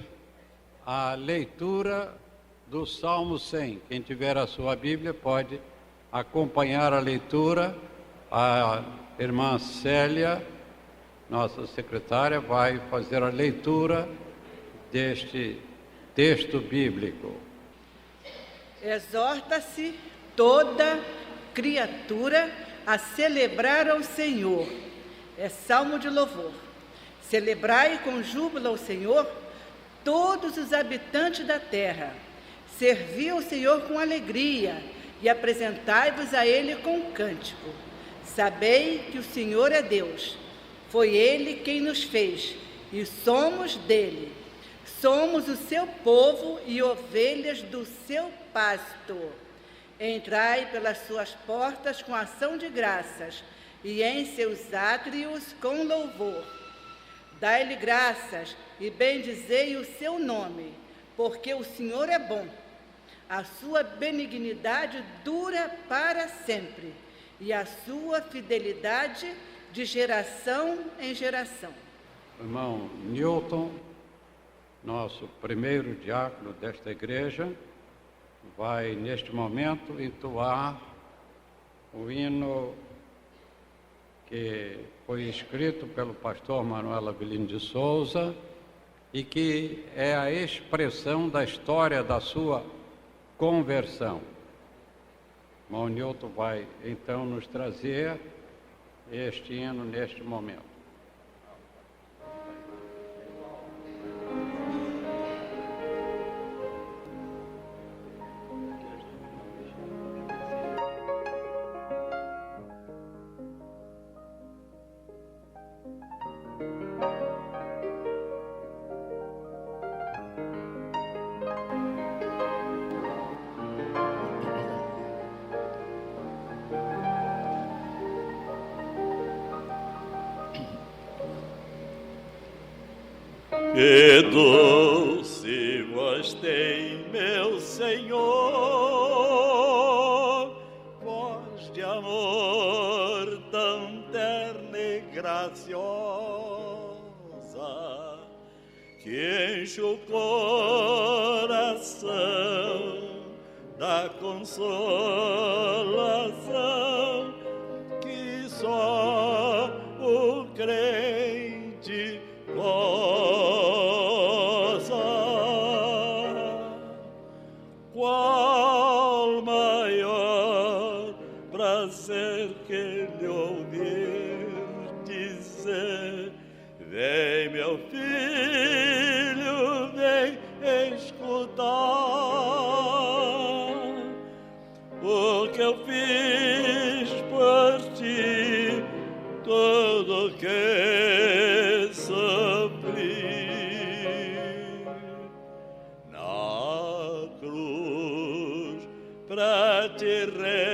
a leitura do Salmo 100. Quem tiver a sua Bíblia pode acompanhar a leitura. A irmã Célia, nossa secretária, vai fazer a leitura deste texto bíblico. Exorta-se toda criatura a celebrar ao Senhor. É salmo de louvor. Celebrai com júbilo ao Senhor todos os habitantes da terra. Servi ao Senhor com alegria e apresentai-vos a Ele com cântico. Sabei que o Senhor é Deus. Foi Ele quem nos fez e somos dele. Somos o seu povo e ovelhas do seu pasto. Entrai pelas suas portas com ação de graças e em seus átrios com louvor. Dai-lhe graças e bendizei o seu nome, porque o Senhor é bom. A sua benignidade dura para sempre e a sua fidelidade de geração em geração. Irmão Newton, nosso primeiro diácono desta igreja, vai neste momento entoar o hino que foi escrito pelo pastor Manuel Avelino de Souza e que é a expressão da história da sua conversão. Irmão Newton vai então nos trazer este hino neste momento. Que doce voz tem, meu Senhor, voz de amor tão terna e graciosa, que enche o coração da consolação que só o crente goza. Qual maior prazer que lhe ouvir dizer: vem, meu filho, vem escutar o que eu fiz por ti, tudo que sofri na cruz pra te resgatar.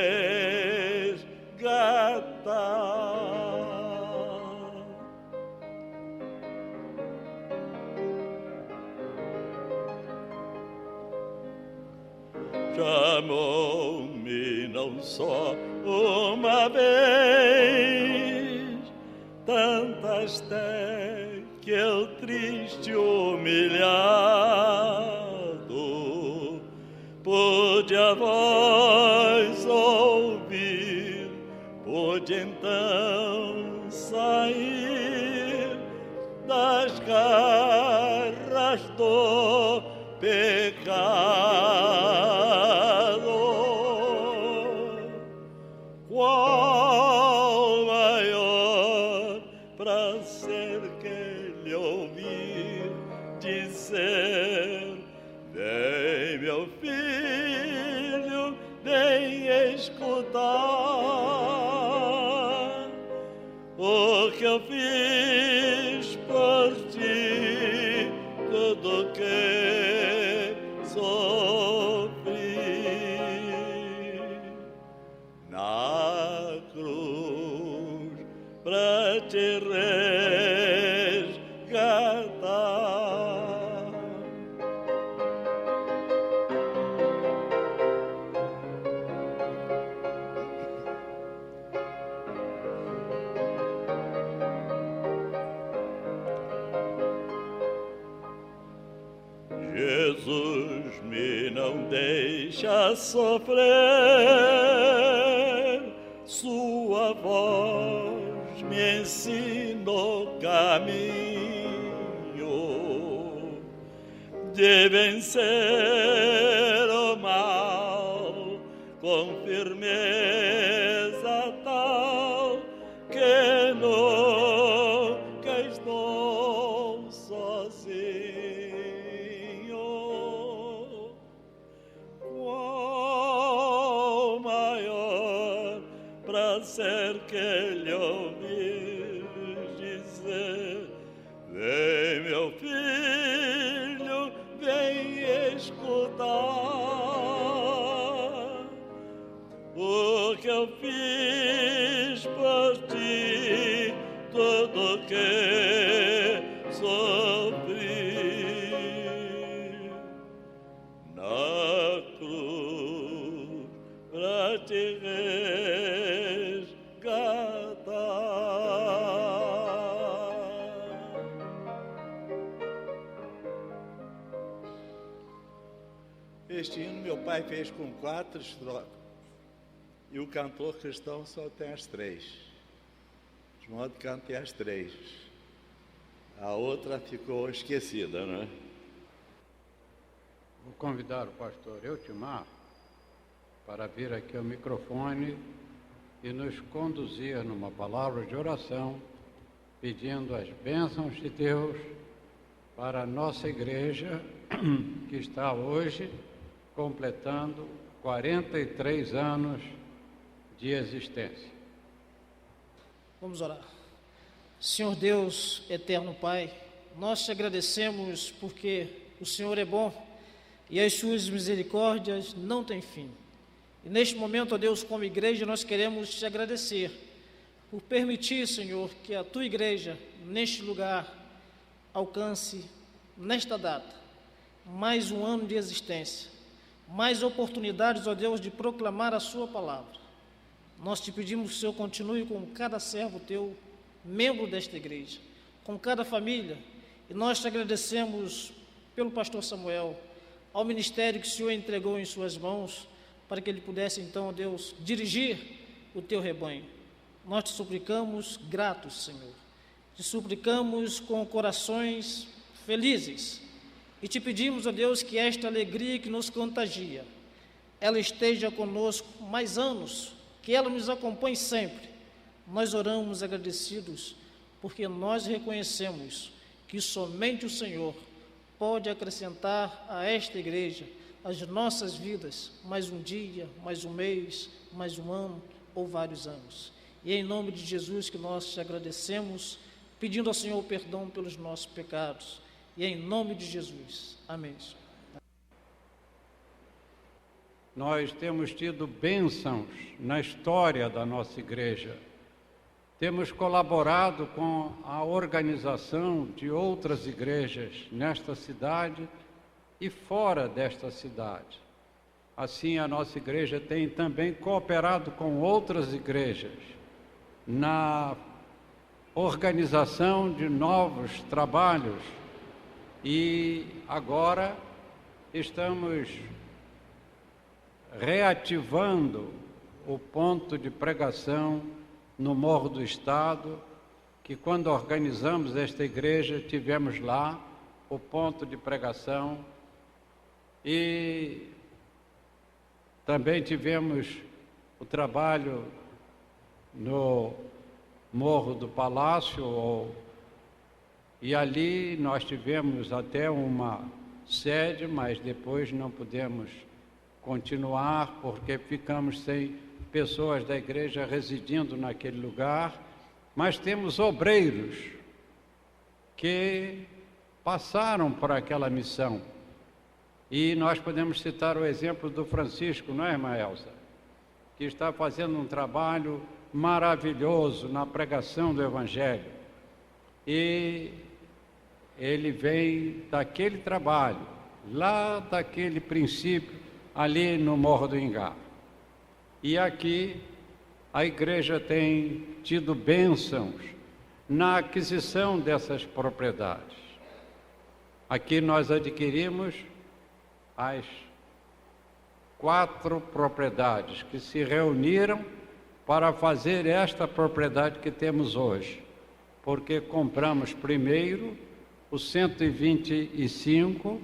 Chamou-me não só uma vez, tantas tem que eu triste humilhado pude a voz ouvir, pude então sair das garras do pecado. Qual maior prazer que lhe ouvir dizer: vem, meu filho, vem escutar o que eu fiz por ti, tudo que sofri na cruz pra te resgatar. Jesus me não deixa sofrer, sua voz me ensina o caminho de vencer o mal com firmeza tal que nunca estou sozinho. Qual maior prazer que lhe ouvir dizer: vem, meu filho, vem escutar o que eu fiz por ti, tudo que sofri na cruz pra te resgatar. Este hino meu pai fez com 4 estrofes e o cantor cristão só tem as 3. De modo que cantei as 3. A outra ficou esquecida, não é? Vou convidar o pastor Eutimar para vir aqui ao microfone e nos conduzir numa palavra de oração, pedindo as bênçãos de Deus para a nossa igreja, que está hoje completando 43 anos de existência. Vamos orar. Senhor Deus, eterno Pai, nós te agradecemos porque o Senhor é bom e as suas misericórdias não têm fim. E neste momento, ó Deus, como igreja, nós queremos te agradecer por permitir, Senhor, que a tua igreja, neste lugar, alcance, nesta data, mais um ano de existência, mais oportunidades, ó Deus, de proclamar a sua palavra. Nós te pedimos que o Senhor continue com cada servo teu, membro desta igreja, com cada família, e nós te agradecemos pelo pastor Samuel, ao ministério que o Senhor entregou em suas mãos, para que ele pudesse então, ó Deus, dirigir o teu rebanho. Nós te suplicamos gratos, Senhor, te suplicamos com corações felizes, e te pedimos, ó Deus, que esta alegria que nos contagia, ela esteja conosco mais anos, que ela nos acompanhe sempre. Nós oramos agradecidos, porque nós reconhecemos que somente o Senhor pode acrescentar a esta igreja, as nossas vidas, mais um dia, mais um mês, mais um ano ou vários anos. E é em nome de Jesus que nós te agradecemos, pedindo ao Senhor perdão pelos nossos pecados. E é em nome de Jesus. Amém. Nós temos tido bênçãos na história da nossa igreja. Temos colaborado com a organização de outras igrejas nesta cidade e fora desta cidade. Assim, a nossa igreja tem também cooperado com outras igrejas na organização de novos trabalhos e agora estamos reativando o ponto de pregação no Morro do Estado, que quando organizamos esta igreja, tivemos lá o ponto de pregação e também tivemos o trabalho no Morro do Palácio, e ali nós tivemos até uma sede, mas depois não pudemos continuar porque ficamos sem pessoas da igreja residindo naquele lugar, mas temos obreiros que passaram por aquela missão. E nós podemos citar o exemplo do Francisco, não é, irmã Elza? Que está fazendo um trabalho maravilhoso na pregação do Evangelho. E ele vem daquele trabalho, lá daquele princípio, ali no Morro do Ingá. E aqui a igreja tem tido bênçãos na aquisição dessas propriedades. Aqui nós adquirimos as 4 propriedades que se reuniram para fazer esta propriedade que temos hoje. Porque compramos primeiro os 125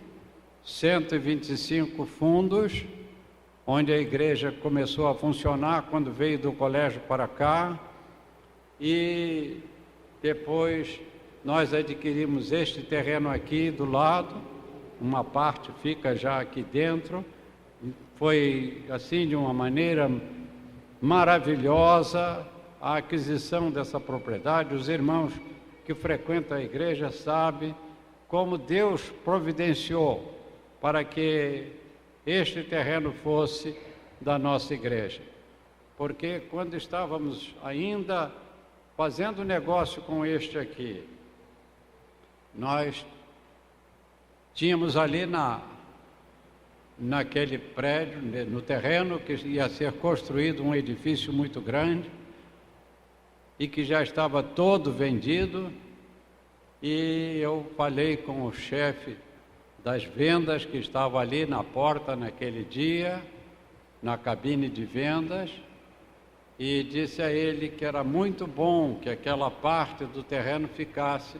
fundos, onde a igreja começou a funcionar quando veio do colégio para cá, e depois nós adquirimos este terreno aqui do lado, uma parte fica já aqui dentro. Foi assim de uma maneira maravilhosa a aquisição dessa propriedade. Os irmãos que frequentam a igreja sabem como Deus providenciou para que este terreno fosse da nossa igreja. Porque quando estávamos ainda fazendo negócio com este aqui, nós tínhamos ali naquele prédio, no terreno, que ia ser construído um edifício muito grande e que já estava todo vendido, e eu falei com o chefe das vendas que estava ali na porta naquele dia, na cabine de vendas, e disse a ele que era muito bom que aquela parte do terreno ficasse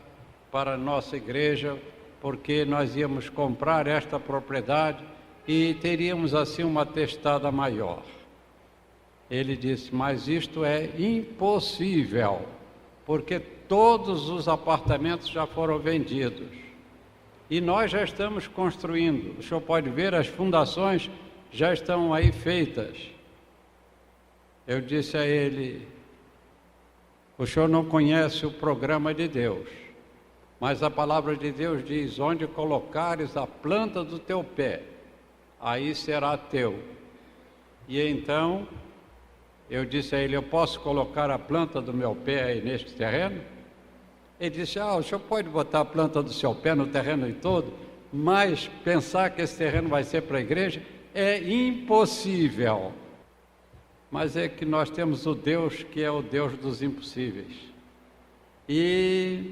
para a nossa igreja, porque nós íamos comprar esta propriedade e teríamos assim uma testada maior. Ele disse: mas isto é impossível, porque todos os apartamentos já foram vendidos e nós já estamos construindo. O senhor pode ver, as fundações já estão aí feitas. Eu disse a ele: o senhor não conhece o programa de Deus, mas a palavra de Deus diz: onde colocares a planta do teu pé, aí será teu. E então eu disse a ele: eu posso colocar a planta do meu pé aí neste terreno? Ele disse: o senhor pode botar a planta do seu pé no terreno todo, mas pensar que esse terreno vai ser para a igreja é impossível. Mas é que nós temos o Deus que é o Deus dos impossíveis. E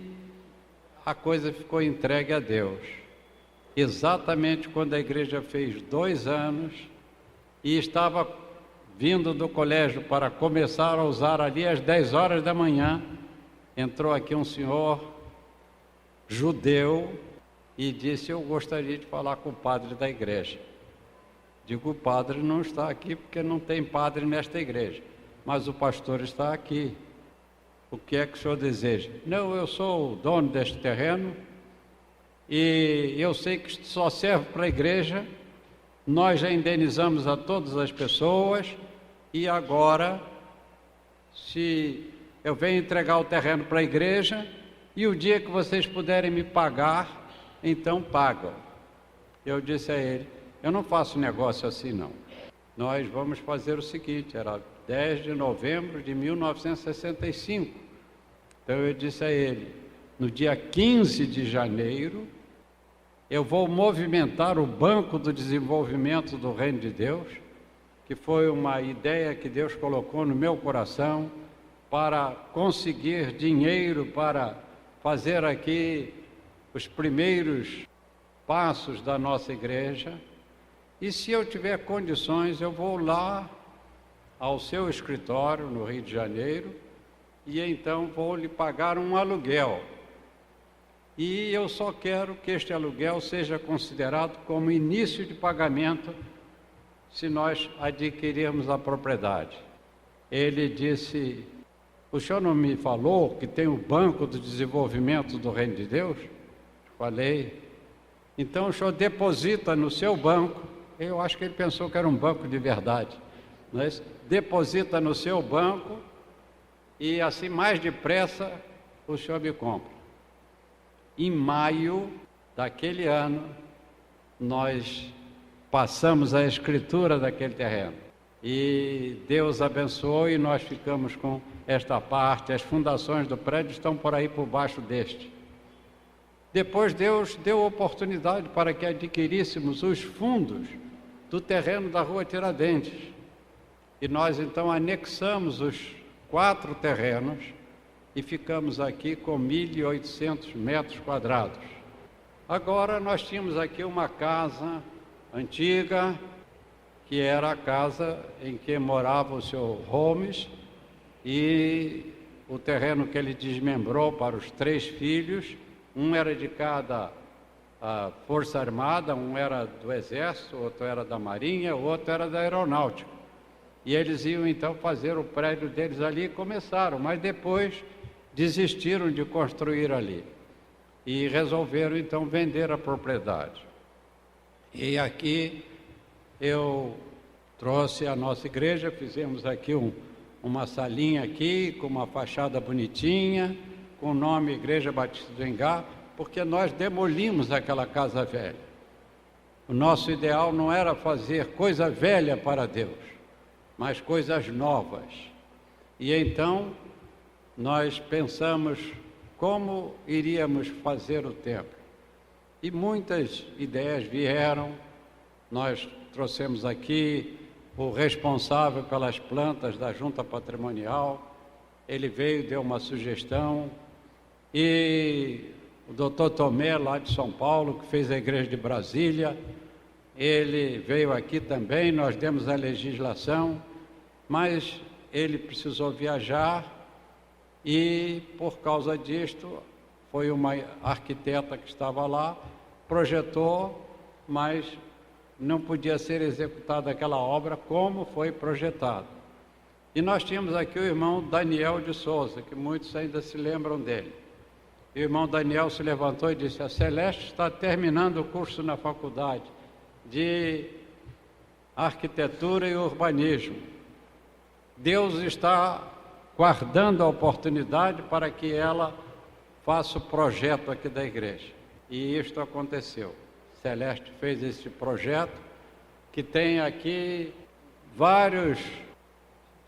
a coisa ficou entregue a Deus. Exatamente quando a igreja fez 2 anos e estava vindo do colégio para começar a usar ali às 10 horas da manhã, entrou aqui um senhor judeu e disse: eu gostaria de falar com o padre da igreja. Digo: o padre não está aqui porque não tem padre nesta igreja, mas o pastor está aqui. O que é que o senhor deseja? Não, eu sou o dono deste terreno e eu sei que isto só serve para a igreja. Nós já indenizamos a todas as pessoas e agora, se eu venho entregar o terreno para a igreja, e o dia que vocês puderem me pagar, então pagam. Eu disse a ele: eu não faço negócio assim não. Nós vamos fazer o seguinte, era 10 de novembro de 1965. Então eu disse a ele: no dia 15 de janeiro, eu vou movimentar o Banco do Desenvolvimento do Reino de Deus, que foi uma ideia que Deus colocou no meu coração para conseguir dinheiro para fazer aqui os primeiros passos da nossa igreja. E se eu tiver condições, eu vou lá ao seu escritório no Rio de Janeiro e então vou lhe pagar um aluguel. E eu só quero que este aluguel seja considerado como início de pagamento se nós adquirirmos a propriedade. Ele disse: o senhor não me falou que tem o Banco do Desenvolvimento do Reino de Deus? Falei. Então o senhor deposita no seu banco. Eu acho que ele pensou que era um banco de verdade. Mas deposita no seu banco e assim mais depressa o senhor me compra. Em maio daquele ano, nós passamos a escritura daquele terreno. E Deus abençoou e nós ficamos com esta parte. As fundações do prédio estão por aí por baixo deste. Depois Deus deu oportunidade para que adquiríssemos os fundos do terreno da Rua Tiradentes. E nós então anexamos os 4 terrenos e ficamos aqui com 1.800 metros quadrados. Agora nós tínhamos aqui uma casa antiga, que era a casa em que morava o Sr. Holmes, e o terreno que ele desmembrou para os 3 filhos, um era de cada Força Armada, um era do Exército, outro era da Marinha, outro era da Aeronáutica. E eles iam então fazer o prédio deles ali e começaram, mas depois desistiram de construir ali e resolveram então vender a propriedade. E aqui eu trouxe a nossa igreja, fizemos aqui uma salinha aqui com uma fachada bonitinha, com o nome Igreja Batista do Engá, porque nós demolimos aquela casa velha. O nosso ideal não era fazer coisa velha para Deus, mas coisas novas. E então nós pensamos como iríamos fazer o templo. E muitas ideias vieram. Nós trouxemos aqui o responsável pelas plantas da Junta Patrimonial. Ele veio, deu uma sugestão, e o doutor Tomé, lá de São Paulo, que fez a igreja de Brasília, ele veio aqui também, nós demos a legislação, mas ele precisou viajar e, por causa disto, foi uma arquiteta que estava lá, projetou, mas não podia ser executada aquela obra como foi projetado. E nós tínhamos aqui o irmão Daniel de Souza, que muitos ainda se lembram dele. O irmão Daniel se levantou e disse: a Celeste está terminando o curso na faculdade de arquitetura e urbanismo. Deus está guardando a oportunidade para que ela faça o projeto aqui da igreja. E isto aconteceu. Celeste fez esse projeto, que tem aqui vários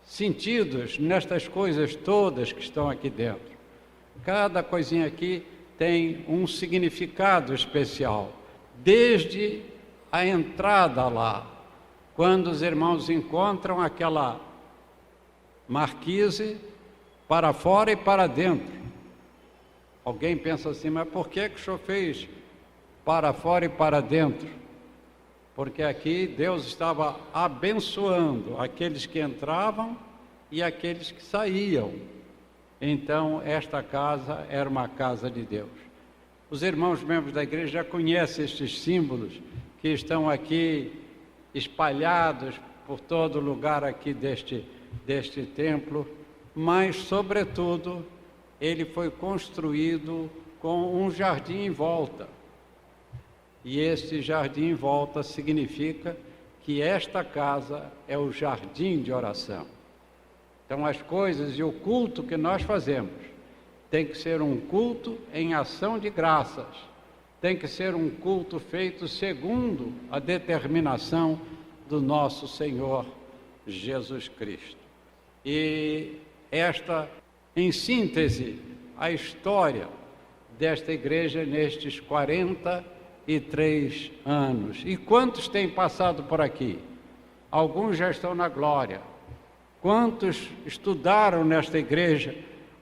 sentidos nestas coisas todas que estão aqui dentro. Cada coisinha aqui tem um significado especial, desde a entrada lá, quando os irmãos encontram aquela marquise para fora e para dentro. Alguém pensa assim, mas por que o senhor fez para fora e para dentro? Porque aqui Deus estava abençoando aqueles que entravam e aqueles que saíam. Então, esta casa era uma casa de Deus. Os irmãos membros da igreja já conhecem estes símbolos que estão aqui espalhados por todo lugar aqui deste templo, mas, sobretudo, ele foi construído com um jardim em volta. E este jardim em volta significa que esta casa é o jardim de oração. Então, as coisas e o culto que nós fazemos tem que ser um culto em ação de graças, tem que ser um culto feito segundo a determinação do nosso Senhor Jesus Cristo. E esta, em síntese, a história desta igreja nestes 43 anos. E quantos têm passado por aqui? Alguns já estão na glória. Quantos estudaram nesta igreja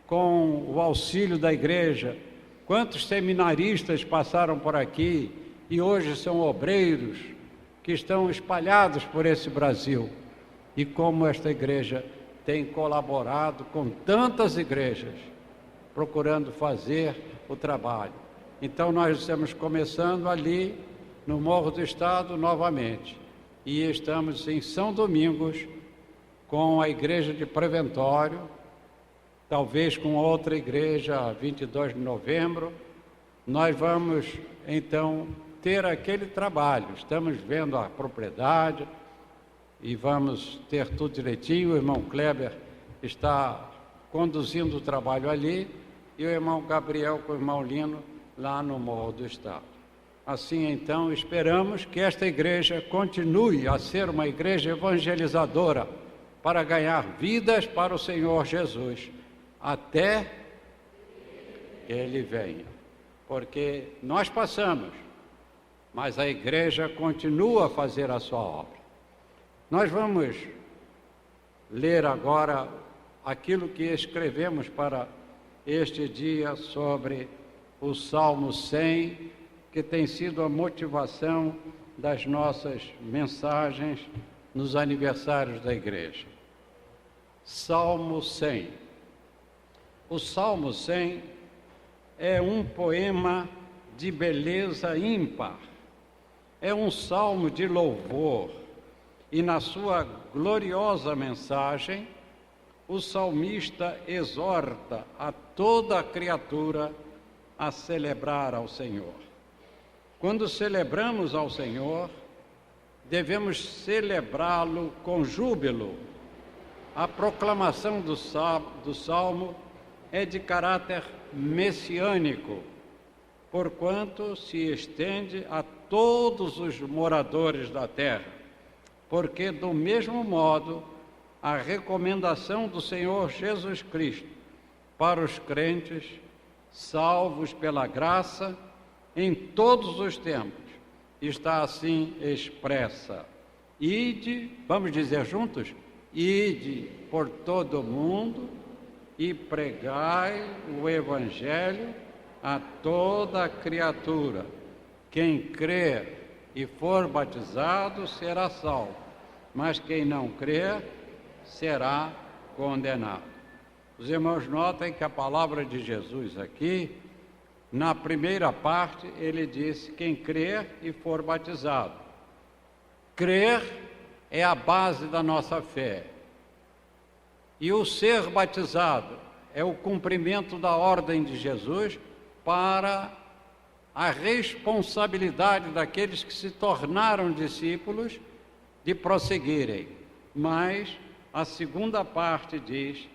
com o auxílio da igreja? Quantos seminaristas passaram por aqui e hoje são obreiros que estão espalhados por esse Brasil? E como esta igreja tem colaborado com tantas igrejas, procurando fazer o trabalho. Então nós estamos começando ali no Morro do Estado novamente, e estamos em São Domingos com a igreja de Preventório, talvez com outra igreja, 22 de novembro. Nós vamos então ter aquele trabalho, estamos vendo a propriedade e vamos ter tudo direitinho. O irmão Kleber está conduzindo o trabalho ali e o irmão Gabriel com o irmão Lino lá no Morro do Estado. Assim, então, esperamos que esta igreja continue a ser uma igreja evangelizadora para ganhar vidas para o Senhor Jesus, até que Ele venha. Porque nós passamos, mas a igreja continua a fazer a sua obra. Nós vamos ler agora aquilo que escrevemos para este dia sobre o Salmo 100, que tem sido a motivação das nossas mensagens nos aniversários da igreja. Salmo 100. O Salmo 100 é um poema de beleza ímpar. É um salmo de louvor. E na sua gloriosa mensagem, o salmista exorta a toda a criatura a celebrar ao Senhor. Quando celebramos ao Senhor, devemos celebrá-lo com júbilo. A proclamação do salmo é de caráter messiânico, porquanto se estende a todos os moradores da terra, porque do mesmo modo a recomendação do Senhor Jesus Cristo para os crentes, salvos pela graça, em todos os tempos, está assim expressa. Ide, vamos dizer juntos? Ide por todo o mundo e pregai o Evangelho a toda criatura. Quem crer e for batizado será salvo, mas quem não crer será condenado. Os irmãos notem que a palavra de Jesus aqui, na primeira parte, ele disse: quem crer e for batizado. Crer é a base da nossa fé. E o ser batizado é o cumprimento da ordem de Jesus para a responsabilidade daqueles que se tornaram discípulos de prosseguirem. Mas a segunda parte diz,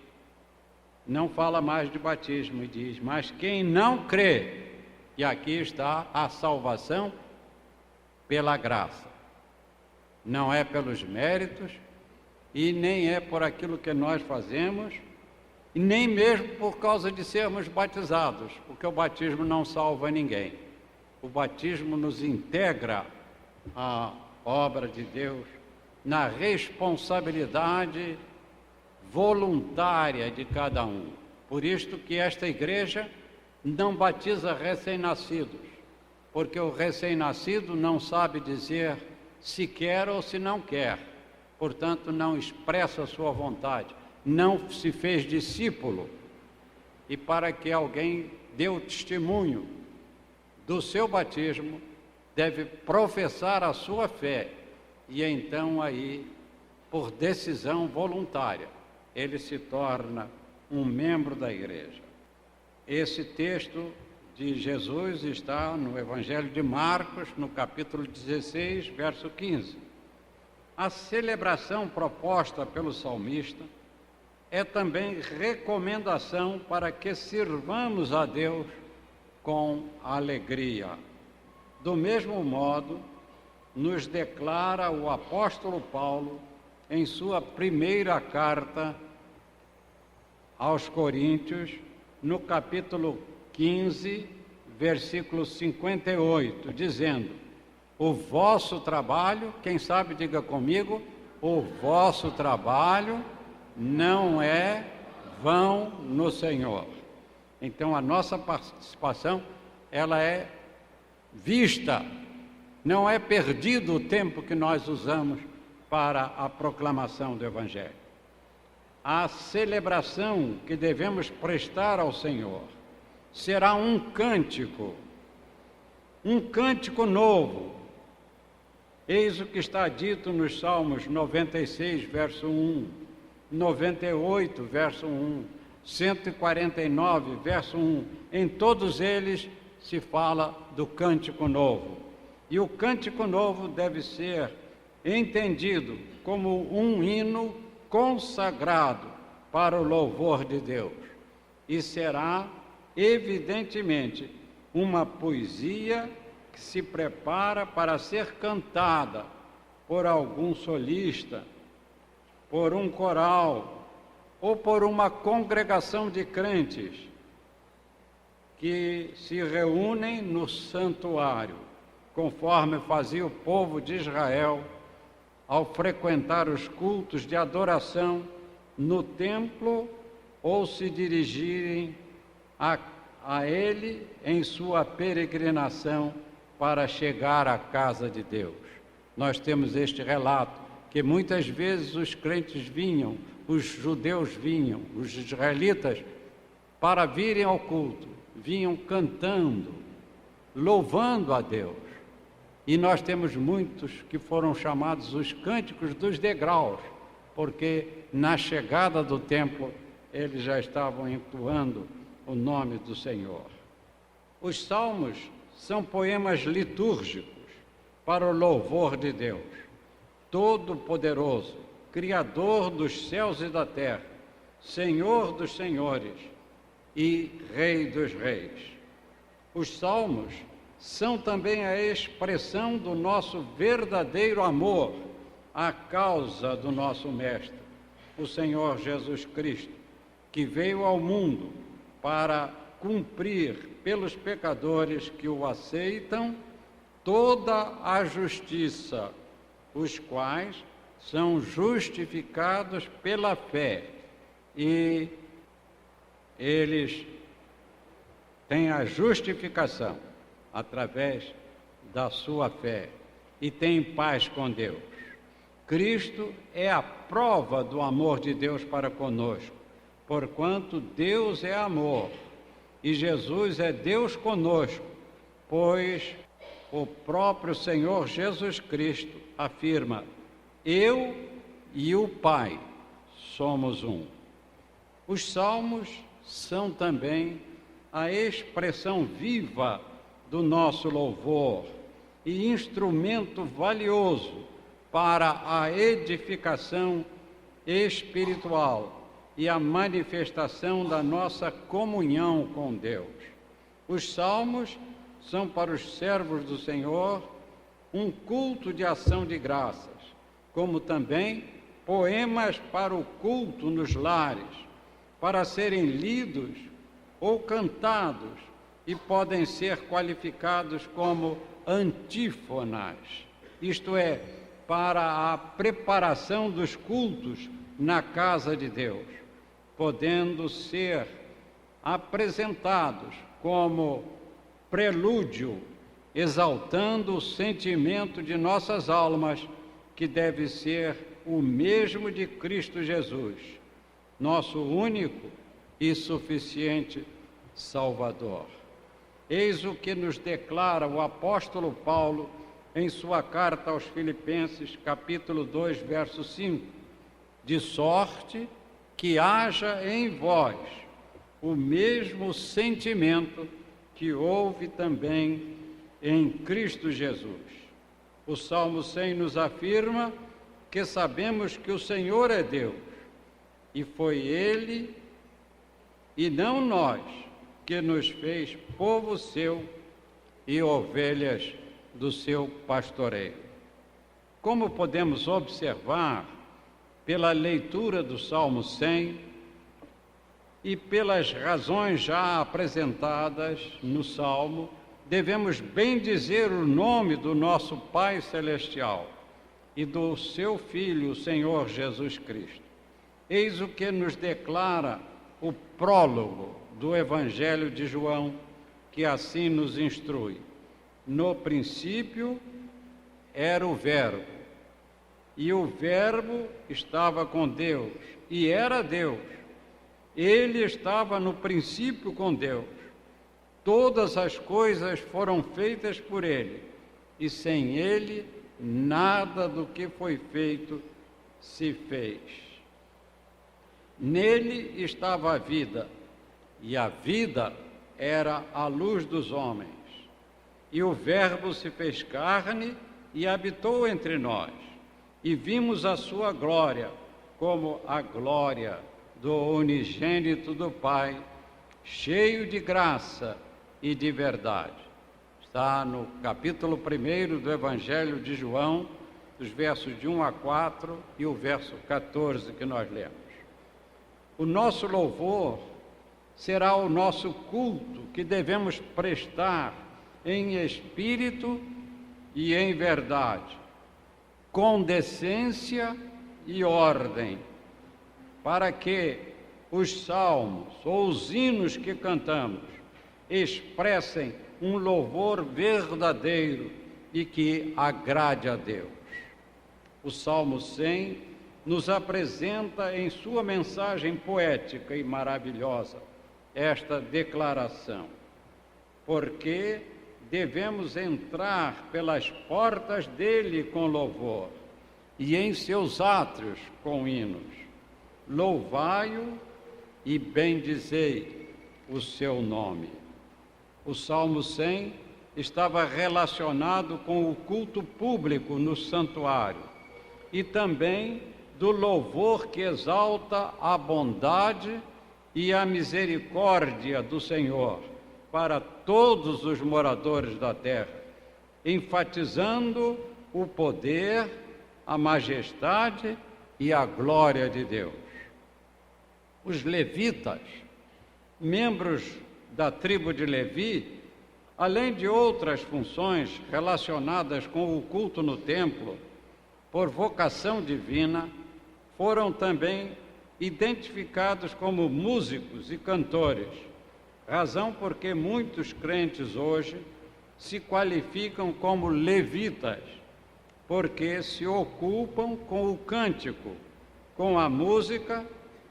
não fala mais de batismo, e diz: mas quem não crê, e aqui está a salvação pela graça. Não é pelos méritos, e nem é por aquilo que nós fazemos, e nem mesmo por causa de sermos batizados, porque o batismo não salva ninguém. O batismo nos integra à obra de Deus, na responsabilidade voluntária de cada um. Por isto que esta igreja não batiza recém-nascidos, porque o recém-nascido não sabe dizer se quer ou se não quer, portanto não expressa a sua vontade, não se fez discípulo, e para que alguém dê o testemunho do seu batismo, deve professar a sua fé, e então aí, por decisão voluntária, ele se torna um membro da igreja. Esse texto de Jesus está no Evangelho de Marcos, no capítulo 16, verso 15. A celebração proposta pelo salmista é também recomendação para que sirvamos a Deus com alegria. Do mesmo modo, nos declara o apóstolo Paulo em sua primeira carta aos Coríntios, no capítulo 15, versículo 58, dizendo: o vosso trabalho, quem sabe diga comigo, o vosso trabalho não é vão no Senhor. Então a nossa participação, ela é vista, não é perdido o tempo que nós usamos para a proclamação do Evangelho. A celebração que devemos prestar ao Senhor será um cântico novo. Eis o que está dito nos Salmos 96, verso 1, 98, verso 1, 149, verso 1. Em todos eles se fala do cântico novo. E o cântico novo deve ser entendido como um hino consagrado para o louvor de Deus. E será, evidentemente, uma poesia que se prepara para ser cantada por algum solista, por um coral ou por uma congregação de crentes que se reúnem no santuário, conforme fazia o povo de Israel ao frequentar os cultos de adoração no templo ou se dirigirem a ele em sua peregrinação para chegar à casa de Deus. Nós temos este relato, que muitas vezes os crentes vinham, os judeus vinham, os israelitas, para virem ao culto, vinham cantando, louvando a Deus. E nós temos muitos que foram chamados os cânticos dos degraus, porque na chegada do templo eles já estavam entoando o nome do Senhor. Os salmos são poemas litúrgicos para o louvor de Deus, Todo-Poderoso, Criador dos céus e da terra, Senhor dos senhores e Rei dos reis. Os salmos são também a expressão do nosso verdadeiro amor à causa do nosso Mestre, o Senhor Jesus Cristo, que veio ao mundo para cumprir pelos pecadores que o aceitam toda a justiça, os quais são justificados pela fé, e eles têm a justificação através da sua fé e têm paz com Deus. Cristo é a prova do amor de Deus para conosco, porquanto Deus é amor e Jesus é Deus conosco, pois o próprio Senhor Jesus Cristo afirma: eu e o Pai somos um. Os salmos são também a expressão viva do nosso louvor e instrumento valioso para a edificação espiritual e a manifestação da nossa comunhão com Deus. Os salmos são para os servos do Senhor um culto de ação de graças, como também poemas para o culto nos lares, para serem lidos ou cantados, e podem ser qualificados como antífonas, isto é, para a preparação dos cultos na casa de Deus, podendo ser apresentados como prelúdio, exaltando o sentimento de nossas almas, que deve ser o mesmo de Cristo Jesus, nosso único e suficiente Salvador. Eis o que nos declara o apóstolo Paulo em sua carta aos Filipenses, capítulo 2, verso 5, de sorte que haja em vós o mesmo sentimento que houve também em Cristo Jesus. O Salmo 100 nos afirma que sabemos que o Senhor é Deus, e foi Ele, e não nós, que nos fez povo seu e ovelhas do seu pastoreio. Como podemos observar pela leitura do Salmo 100 e pelas razões já apresentadas no Salmo, devemos bendizer o nome do nosso Pai Celestial e do seu Filho, o Senhor Jesus Cristo. Eis o que nos declara o prólogo do Evangelho de João, que assim nos instrui: no princípio era o Verbo, e o Verbo estava com Deus, e era Deus. Ele estava no princípio com Deus. Todas as coisas foram feitas por Ele, e sem Ele nada do que foi feito se fez. Nele estava a vida, e a vida era a luz dos homens. E o Verbo se fez carne e habitou entre nós, e vimos a sua glória, como a glória do unigênito do Pai, cheio de graça e de verdade. Está no capítulo 1 do Evangelho de João, dos versos de 1 a 4 e o verso 14 que nós lemos. O nosso louvor será o nosso culto que devemos prestar em espírito e em verdade, com decência e ordem, para que os salmos ou os hinos que cantamos expressem um louvor verdadeiro e que agrade a Deus. O Salmo 100 nos apresenta em sua mensagem poética e maravilhosa esta declaração: porque devemos entrar pelas portas dele com louvor e em seus átrios com hinos. Louvai-o e bendizei o seu nome. O Salmo 100 estava relacionado com o culto público no santuário e também do louvor que exalta a bondade e a misericórdia do Senhor para todos os moradores da terra, enfatizando o poder, a majestade e a glória de Deus. Os levitas, membros da tribo de Levi, além de outras funções relacionadas com o culto no templo, por vocação divina, foram também identificados como músicos e cantores, razão porque muitos crentes hoje se qualificam como levitas, porque se ocupam com o cântico, com a música,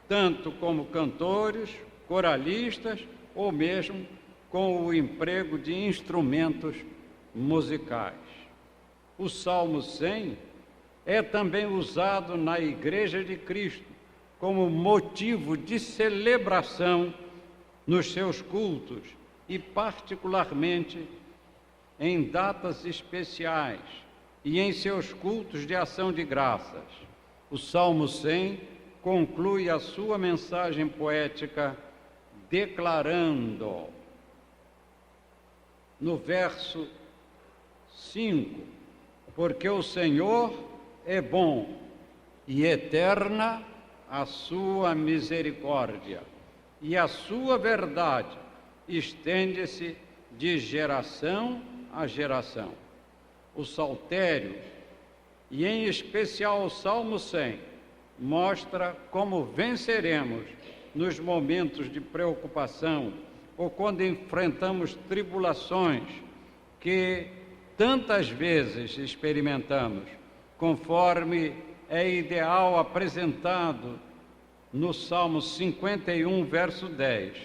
tanto como cantores, coralistas ou mesmo com o emprego de instrumentos musicais. O Salmo 100 é também usado na Igreja de Cristo como motivo de celebração nos seus cultos e particularmente em datas especiais e em seus cultos de ação de graças. O Salmo 100 conclui a sua mensagem poética declarando, no verso 5, porque o Senhor é bom e eterna a sua misericórdia, e a sua verdade estende-se de geração a geração. O saltério, e em especial o Salmo 100, mostra como venceremos nos momentos de preocupação ou quando enfrentamos tribulações que tantas vezes experimentamos, conforme é ideal apresentado no Salmo 51, verso 10,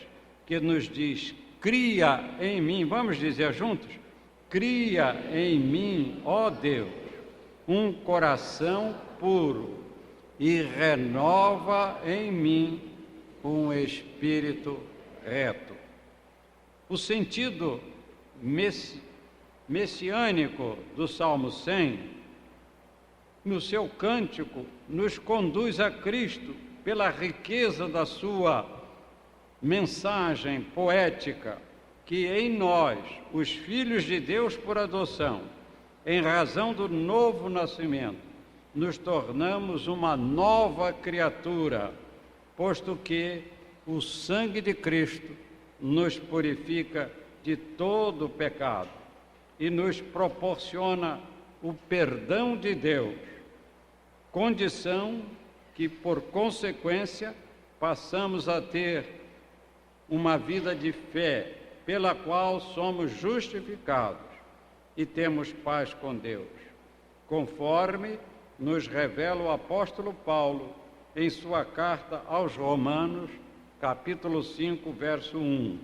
que nos diz: cria em mim, vamos dizer juntos? Cria em mim, ó Deus, um coração puro e renova em mim um espírito reto. O sentido messiânico do Salmo 100, no seu cântico, nos conduz a Cristo pela riqueza da sua mensagem poética, que em nós, os filhos de Deus por adoção, em razão do novo nascimento, nos tornamos uma nova criatura, posto que o sangue de Cristo nos purifica de todo o pecado e nos proporciona o perdão de Deus, condição que, por consequência, passamos a ter uma vida de fé, pela qual somos justificados e temos paz com Deus, conforme nos revela o apóstolo Paulo em sua carta aos Romanos, capítulo 5, verso 1.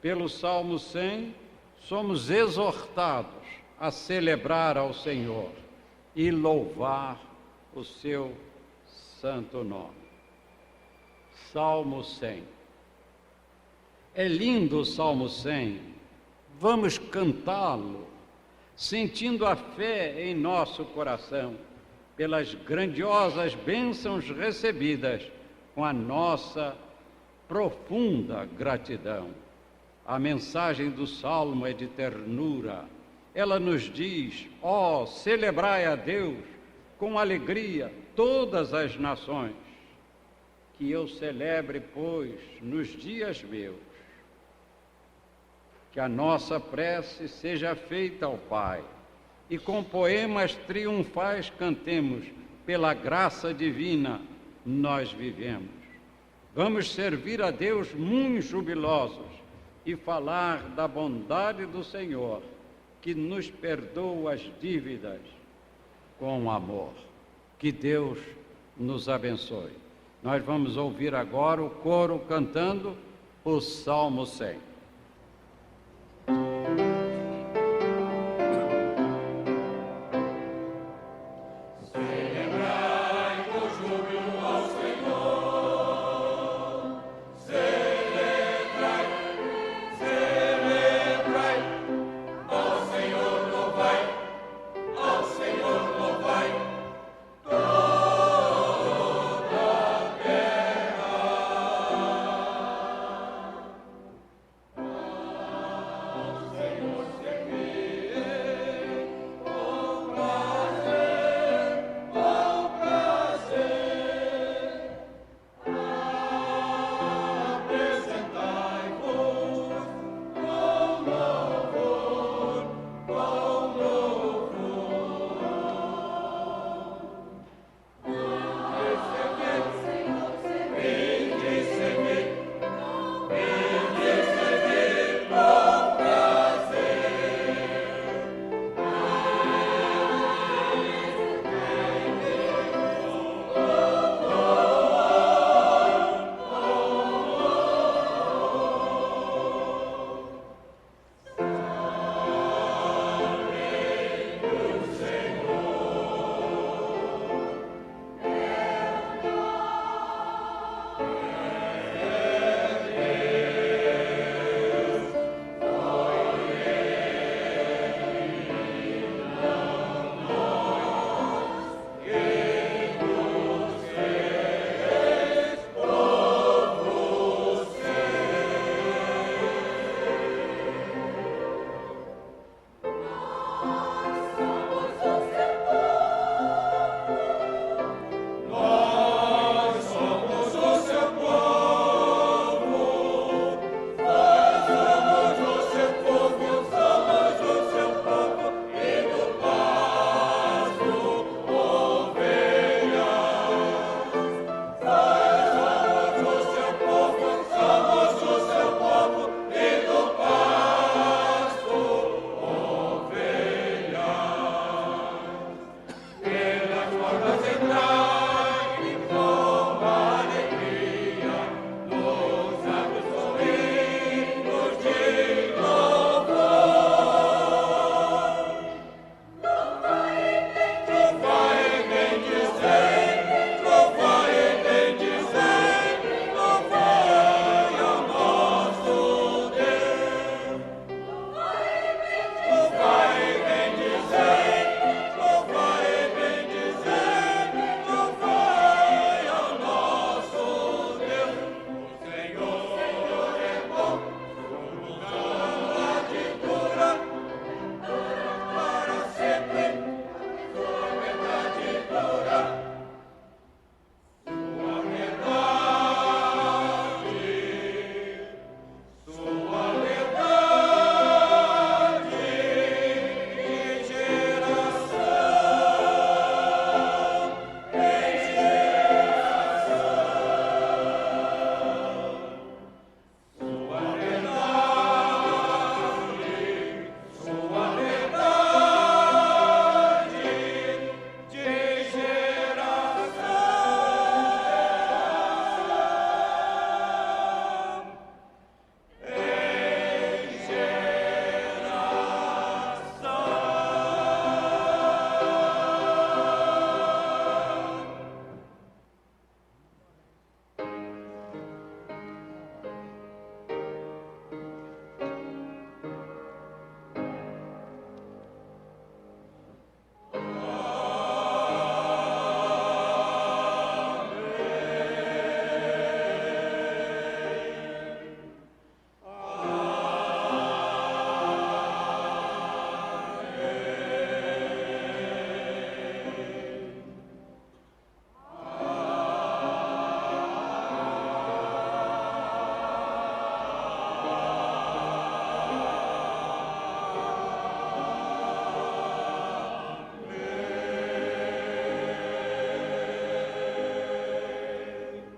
Pelo Salmo 100, somos exortados a celebrar ao Senhor e louvar o seu santo nome. Salmo 100. É lindo o Salmo 100. Vamos cantá-lo, sentindo a fé em nosso coração, pelas grandiosas bênçãos recebidas, com a nossa profunda gratidão. A mensagem do Salmo é de ternura. Ela nos diz: ó, celebrai a Deus com alegria todas as nações. Que eu celebre, pois, nos dias meus. Que a nossa prece seja feita ao Pai, e com poemas triunfais cantemos, pela graça divina nós vivemos. Vamos servir a Deus muito jubilosos, e falar da bondade do Senhor, que nos perdoa as dívidas com amor. Que Deus nos abençoe. Nós vamos ouvir agora o coro cantando o Salmo 100.